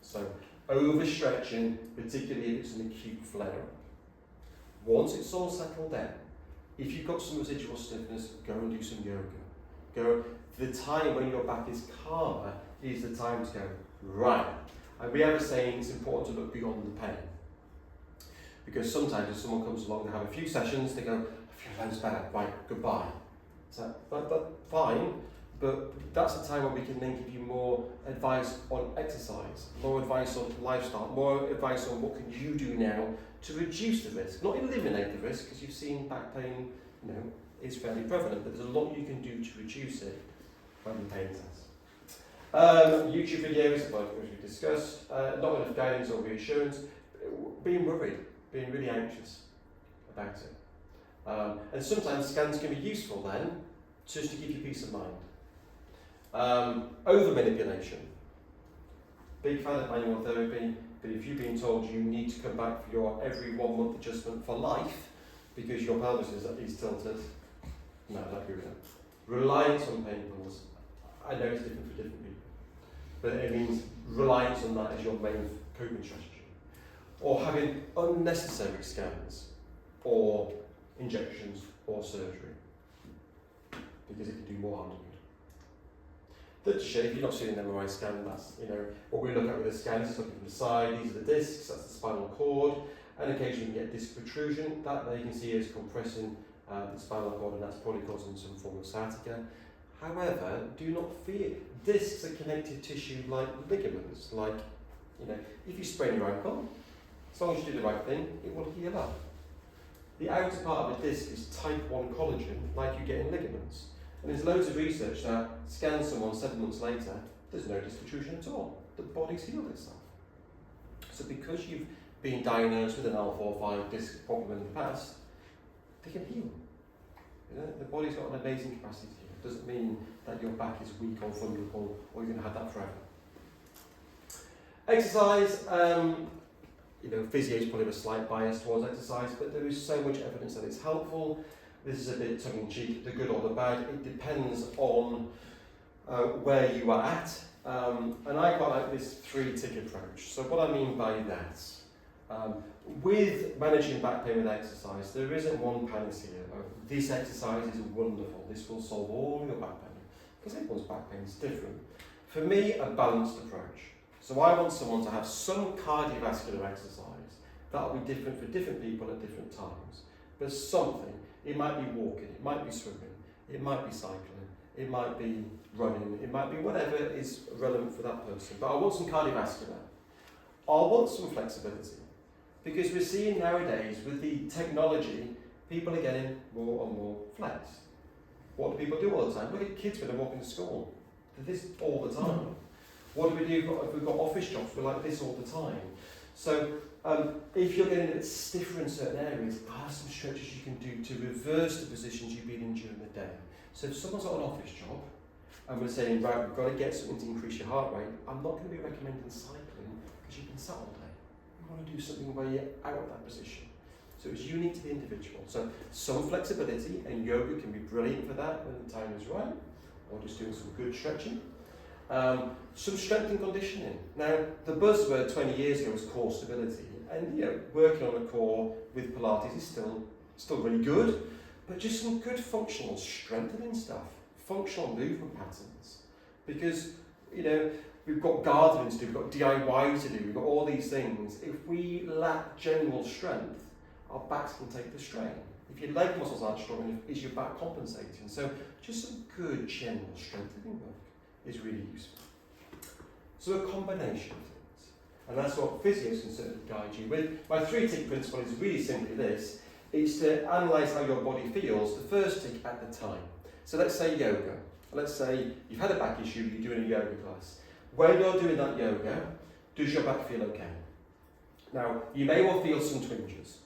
So overstretching, particularly if it's an acute flare-up. Once it's all settled down, if you've got some residual stiffness, go and do some yoga. The time when your back is calmer is the time to go, right. And we have a saying, it's important to look beyond the pain. Because sometimes if someone comes along, they have a few sessions, they go, I feel loads better, right, goodbye. So that's fine, but that's the time when we can then give you more advice on exercise, more advice on lifestyle, more advice on what can you do now to reduce the risk, not eliminate the risk, because you've seen back pain, is fairly prevalent, but there's a lot you can do to reduce it when the pain is. YouTube videos, as we discussed, not enough guidance or reassurance, being worried, being really anxious about it. And sometimes scans can be useful then, just to give you peace of mind. Over manipulation. Big fan of manual therapy, but if you've been told you need to come back for your every 1 month adjustment for life because your pelvis is tilted, no, don't agree with that. Reliance on pain pills, I know it's different for different people, but it means reliance on that as your main coping strategy. Or having unnecessary scans, or injections, or surgery, because it can do more harm than good. That's a shame. If you're not seeing an MRI scan, that's what we look at with the scans is looking from the side. These are the discs, that's the spinal cord, and occasionally you can get disc protrusion. That there you can see is compressing the spinal cord, and that's probably causing some form of sciatica. However, do not fear. Discs are connective tissue like ligaments. Like, if you sprain your ankle, as long as you do the right thing, it will heal up. The outer part of a disc is type 1 collagen, like you get in ligaments. And there's loads of research that scans someone 7 months later, there's no disc protrusion at all. The body's healed itself. So because you've been diagnosed with an L4-5 disc problem in the past, they can heal. The body's got an amazing capacity to heal. It doesn't mean that your back is weak or vulnerable or you're going to have that forever. Exercise, physio is probably a slight bias towards exercise, but there is so much evidence that it's helpful. This is a bit tongue-in-cheek, the good or the bad. It depends on where you are at. And I quite like this 3-tick approach. So what I mean by that, with managing back pain with exercise, there isn't one panacea. This exercise is wonderful. This will solve all your back pain. Because everyone's back pain is different. For me, a balanced approach. So I want someone to have some cardiovascular exercise. That'll be different for different people at different times. But something. It might be walking, it might be swimming, it might be cycling, it might be running, it might be whatever is relevant for that person. But I want some cardiovascular. I want some flexibility. Because we're seeing nowadays with the technology, people are getting more and more flex. What do people do all the time? Look at kids when they're walking to school. They're this all the time. What do we do if we've got office jobs? We're like this all the time. So if you're getting a bit stiffer in certain areas, are some stretches you can do to reverse the positions you've been in during the day. So if someone's got an office job and we're saying, right, we've got to get something to increase your heart rate, I'm not going to be recommending cycling because you've been sat all day. You want to do something where you're out of that position. So it's unique to the individual. So some flexibility, and yoga can be brilliant for that when the time is right, or just doing some good stretching. Some strength and conditioning. Now, the buzzword 20 years ago was core stability, and working on the core with Pilates is still really good, but just some good functional strengthening stuff, functional movement patterns, because we've got gardening to do, we've got DIY to do, we've got all these things. If we lack general strength, our backs can take the strain. If your leg muscles aren't strong enough, is your back compensating? So just some good general strengthening work is really useful. So a combination of things. And that's what physios can certainly guide you with. My 3-tick principle is really simply this. It's to analyse how your body feels, the first tick at the time. So let's say yoga. Let's say you've had a back issue, you're doing a yoga class. When you're doing that yoga, does your back feel okay? Now, you may well feel some twinges,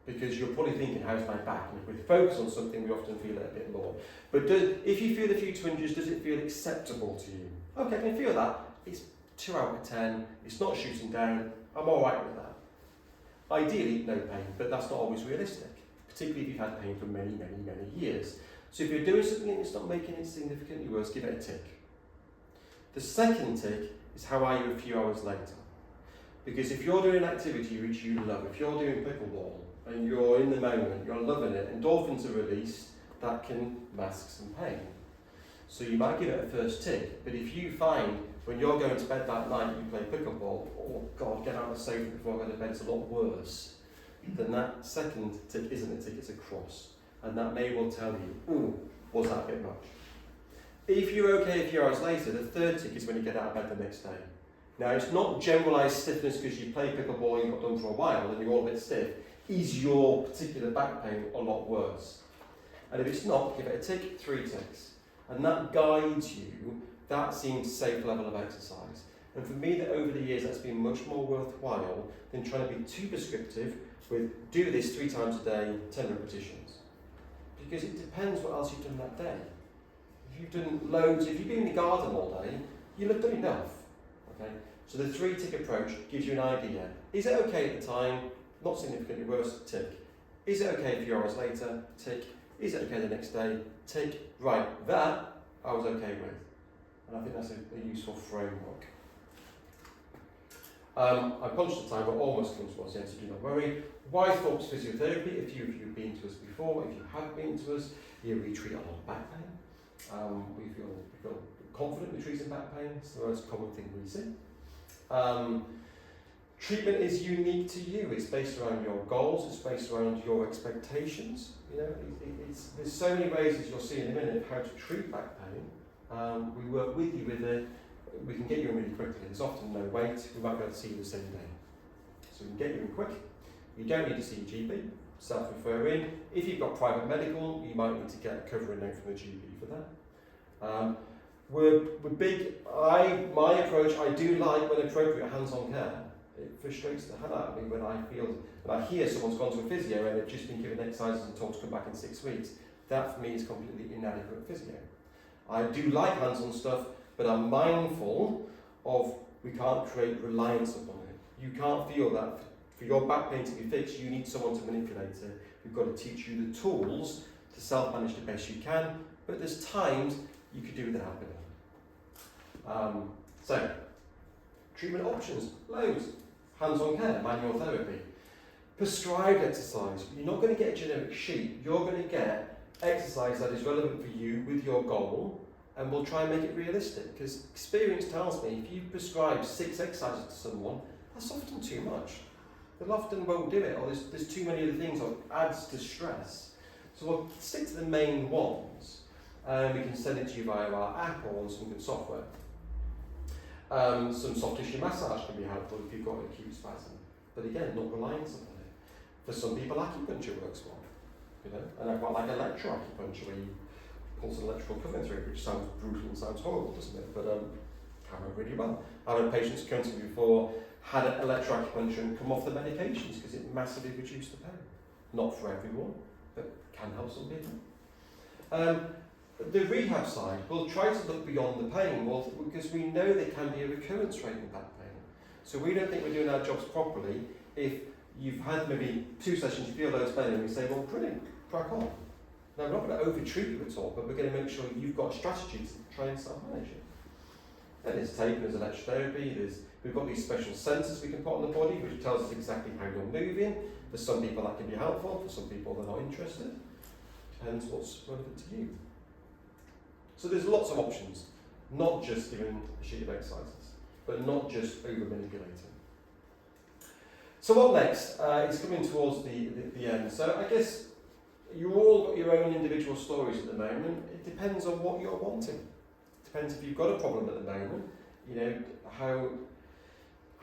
because you're probably thinking, how's my back? And if we focus on something, we often feel it a bit more. But if you feel a few twinges, does it feel acceptable to you? Okay, I can feel that. It's 2 out of 10. It's not shooting down. I'm all right with that. Ideally, no pain, but that's not always realistic, particularly if you've had pain for many, many, many years. So if you're doing something and it's not making it significantly worse, give it a tick. The second tick is how are you a few hours later? Because if you're doing an activity which you love, if you're doing pickleball and you're in the moment, you're loving it, endorphins are released, that can mask some pain. So you might give it a first tick, but if you find when you're going to bed that night you play pickleball, oh God, get out of the sofa before I go to bed, it's a lot worse, then that second tick isn't a tick, it's a cross. And that may well tell you, oh, was that a bit much? If you're okay a few hours later, the third tick is when you get out of bed the next day. Now, it's not generalised stiffness because you play pickleball and you've not done for a while and you're all a bit stiff. Is your particular back pain a lot worse? And if it's not, give it a tick, 3 ticks. And that guides you, that seems safe level of exercise. And for me, that over the years, that's been much more worthwhile than trying to be too prescriptive with do this 3 times a day, 10 repetitions. Because it depends what else you've done that day. If you've done loads, if you've been in the garden all day, you'll have done enough. Okay? So the 3 tick approach gives you an idea. Is it okay at the time? Not significantly worse, tick. Is it okay a few hours later? Tick. Is it okay the next day? Tick. Right, that I was okay with. And I think that's a useful framework. I'm conscious of time, we're almost come towards the end, so do not worry. Why Thorpes Physiotherapy? A few of you have been to us before. If you have been to us, here we treat a lot of back pain. We feel confident in treating back pain. It's the most common thing we see. Treatment is unique to you. It's based around your goals. It's based around your expectations. You know, there's so many ways, as you'll see in a minute, of how to treat back pain. We work with you we can get you in really quickly. There's often no wait. We might be able to see you the same day. So we can get you in quick. You don't need to see a GP. Self-refer in. If you've got private medical, you might need to get a covering note from the GP for that. We're big. My approach, I do like when appropriate hands-on care. It frustrates the hell out of me when I hear someone's gone to a physio and they've just been given exercises and told to come back in 6 weeks. That for me is completely inadequate physio. I do like hands-on stuff, but I'm mindful of we can't create reliance upon it. You can't feel that for your back pain to be fixed, you need someone to manipulate it. We've got to teach you the tools to self-manage the best you can, but there's times you could do without it. So, treatment options, loads. Hands-on care, manual therapy. Prescribed exercise. You're not going to get a generic sheet. You're going to get exercise that is relevant for you with your goal, and we'll try and make it realistic. Because experience tells me if you prescribe 6 exercises to someone, that's often too much. They often won't do it, or there's too many other things, or adds to stress. So we'll stick to the main ones, and we can send it to you via our app or on some good software. Some soft tissue massage can be helpful if you've got an acute spasm, but again, not reliance upon it. For some people, acupuncture works well, you know, and I quite like electroacupuncture where you pull some electrical current through it, which sounds brutal and sounds horrible, doesn't it? But can work really well. I've had patients come to me before, had electroacupuncture and come off the medications because it massively reduced the pain. Not for everyone, but can help some people. The rehab side, we'll try to look beyond the pain, because we know there can be a recurrence rate in back pain. So we don't think we're doing our jobs properly if you've had maybe 2 sessions, you feel loads of pain, and we say, well, brilliant, crack on. Now, we're not going to over-treat you at all, but we're going to make sure you've got strategies to try and self-manage it. And there's tape, there's electrotherapy, we've got these special sensors we can put on the body, which tells us exactly how you're moving. For some people that can be helpful, for some people they're not interested. Depends what's relevant to you. So there's lots of options, not just giving a sheet of exercises, but not just over-manipulating. So what next? It's coming towards the end. So I guess you all got your own individual stories at the moment. It depends on what you're wanting. It depends if you've got a problem at the moment, you know,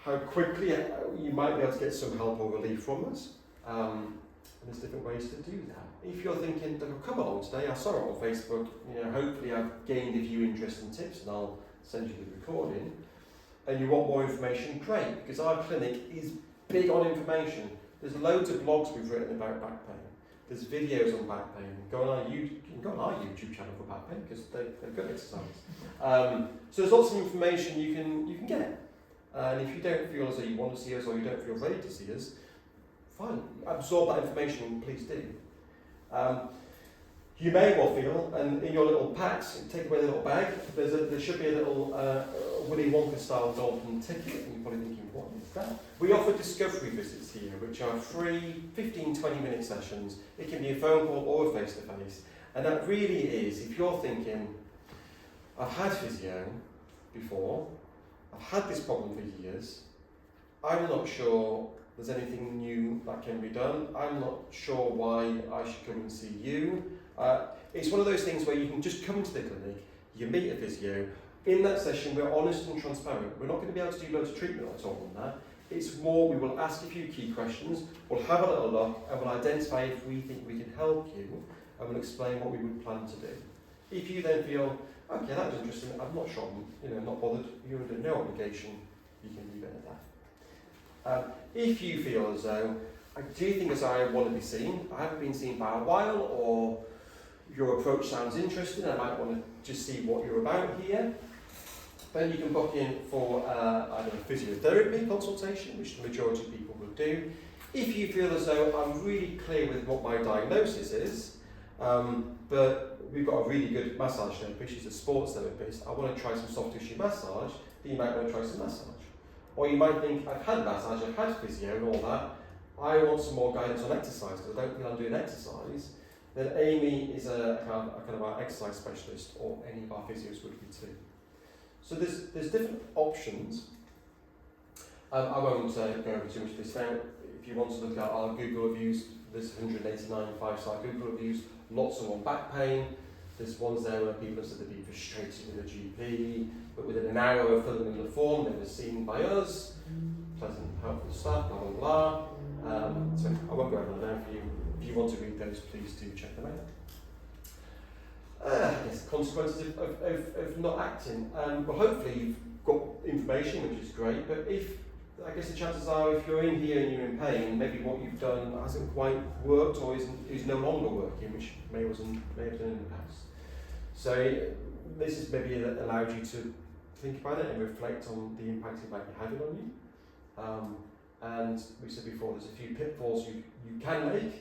how quickly you might be able to get some help or relief from us. And there's different ways to do that. If you're thinking, I'll come along today, I saw it on Facebook, you know, hopefully I've gained a few interesting tips and I'll send you the recording, and you want more information, great, because our clinic is big on information. There's loads of blogs we've written about back pain. There's videos on back pain. You can go on our YouTube channel for back pain because they're good exercise. So there's lots of information you can get. And if you don't feel as though you want to see us or you don't feel ready to see us, fine, absorb that information, please do. You may well feel, and in your little packs, take away the little bag, there should be a little Willy Wonka style golden ticket, and you're probably thinking, what is that? We offer discovery visits here, which are free 15-20 minute sessions. It can be a phone call or a face-to-face, and that really is, if you're thinking, I've had physio before, I've had this problem for years, I'm not sure there's anything new that can be done, I'm not sure why I should come and see you. It's one of those things where you can just come to the clinic, you meet a physio, in that session we're honest and transparent. We're not going to be able to do loads of treatment at all on that. It's more, we will ask a few key questions, we'll have a little look, and we'll identify if we think we can help you, and we'll explain what we would plan to do. If you then feel, okay, that was interesting, I'm not sure, I'm not bothered, you're under no obligation, you can leave it at that. If you feel as though, I do think as I want to be seen, I haven't been seen by a while, or your approach sounds interesting, I might want to just see what you're about here, then you can book in for either a physiotherapy consultation, which the majority of people will do. If you feel as though I'm really clear with what my diagnosis is, but we've got a really good massage therapist, she's a sports therapist, I want to try some soft tissue massage, then you might want to try some massage. Or you might think, I've had massage, I've had physio and all that, I want some more guidance on exercise because I don't feel I'm doing exercise, then Amy is a kind of our exercise specialist, or any of our physios would be too. So there's different options. I won't go over too much of this now. If you want to look at our Google reviews, there's 189 5-star Google reviews, lots of on back pain. There's ones there where people have said they've been frustrated with a GP, but within an hour of filling in the form, they were seen by us. Pleasant, helpful staff, blah, blah, blah. So I won't go over them now for you. If you want to read those, please do check them out. Yes, consequences of not acting. Well, hopefully you've got information, which is great, but I guess the chances are if you're in here and you're in pain, maybe what you've done hasn't quite worked or is no longer working, which may have done in the past. So this has maybe allowed you to think about it and reflect on the impact it might be having on you. And we said before, there's a few pitfalls you can make,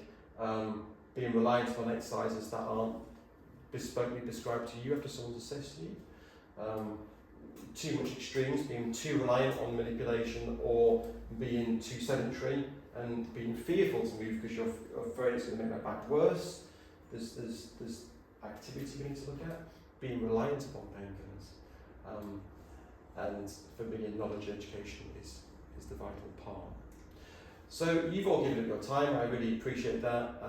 being reliant on exercises that aren't bespokely prescribed to you after someone's assessed you. Too much extremes, being too reliant on manipulation, or being too sedentary and being fearful to move because you're afraid it's going to make my back worse. There's activity we need to look at. Being reliant upon painkillers. And for me, knowledge education is the vital part. So you've all given it your time, I really appreciate that.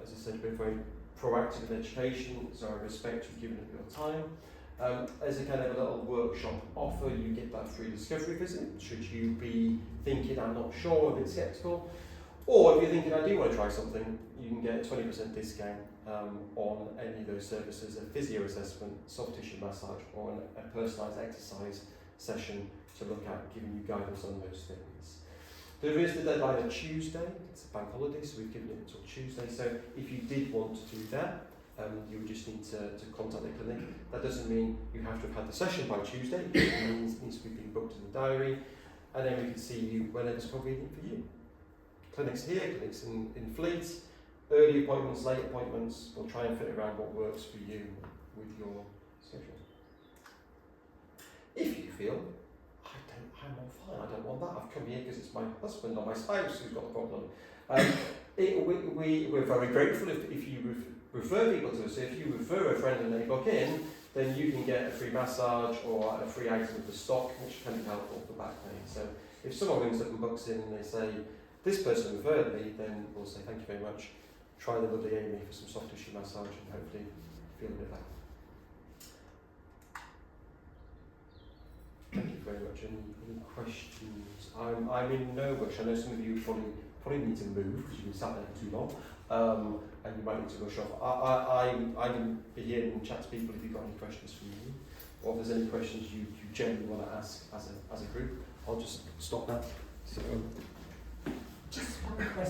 As I said, we're very proactive in education, so I respect you giving it your time. As a kind of a little workshop offer, you get that free discovery visit, should you be thinking, I'm not sure, a bit sceptical. Or if you're thinking, I do want to try something, you can get a 20% discount on any of those services, a physio assessment, soft tissue massage, or a personalised exercise session to look at, giving you guidance on those things. There is the deadline of Tuesday, it's a bank holiday, so we've given it until Tuesday, so if you did want to do that, you would just need to contact the clinic. That doesn't mean you have to have had the session by Tuesday, it means it needs to be booked in the diary, and then we can see you whenever's convenient for you. Clinics here, clinics in Fleet, early appointments, late appointments, we'll try and fit around what works for you with your schedule. If you feel, I'm all fine, I don't want that, I've come here because it's my husband or my spouse who's got the problem. We're very grateful if you refer people to us. So if you refer a friend and they book in, then you can get a free massage or a free item of the stock, which can be helpful for back pain. So if someone rings up and books in and they say, this person referred me, then we'll say thank you very much. Try the lovely Amy for some soft tissue massage and hopefully feel a bit better. Thank you very much. Any questions? I'm in no rush. I know some of you probably need to move because you've been sat there for too long, and you might need to rush off. I can be here and chat to people if you've got any questions for me, or if there's any questions you genuinely want to ask as a group. I'll just stop now. So. Just one question.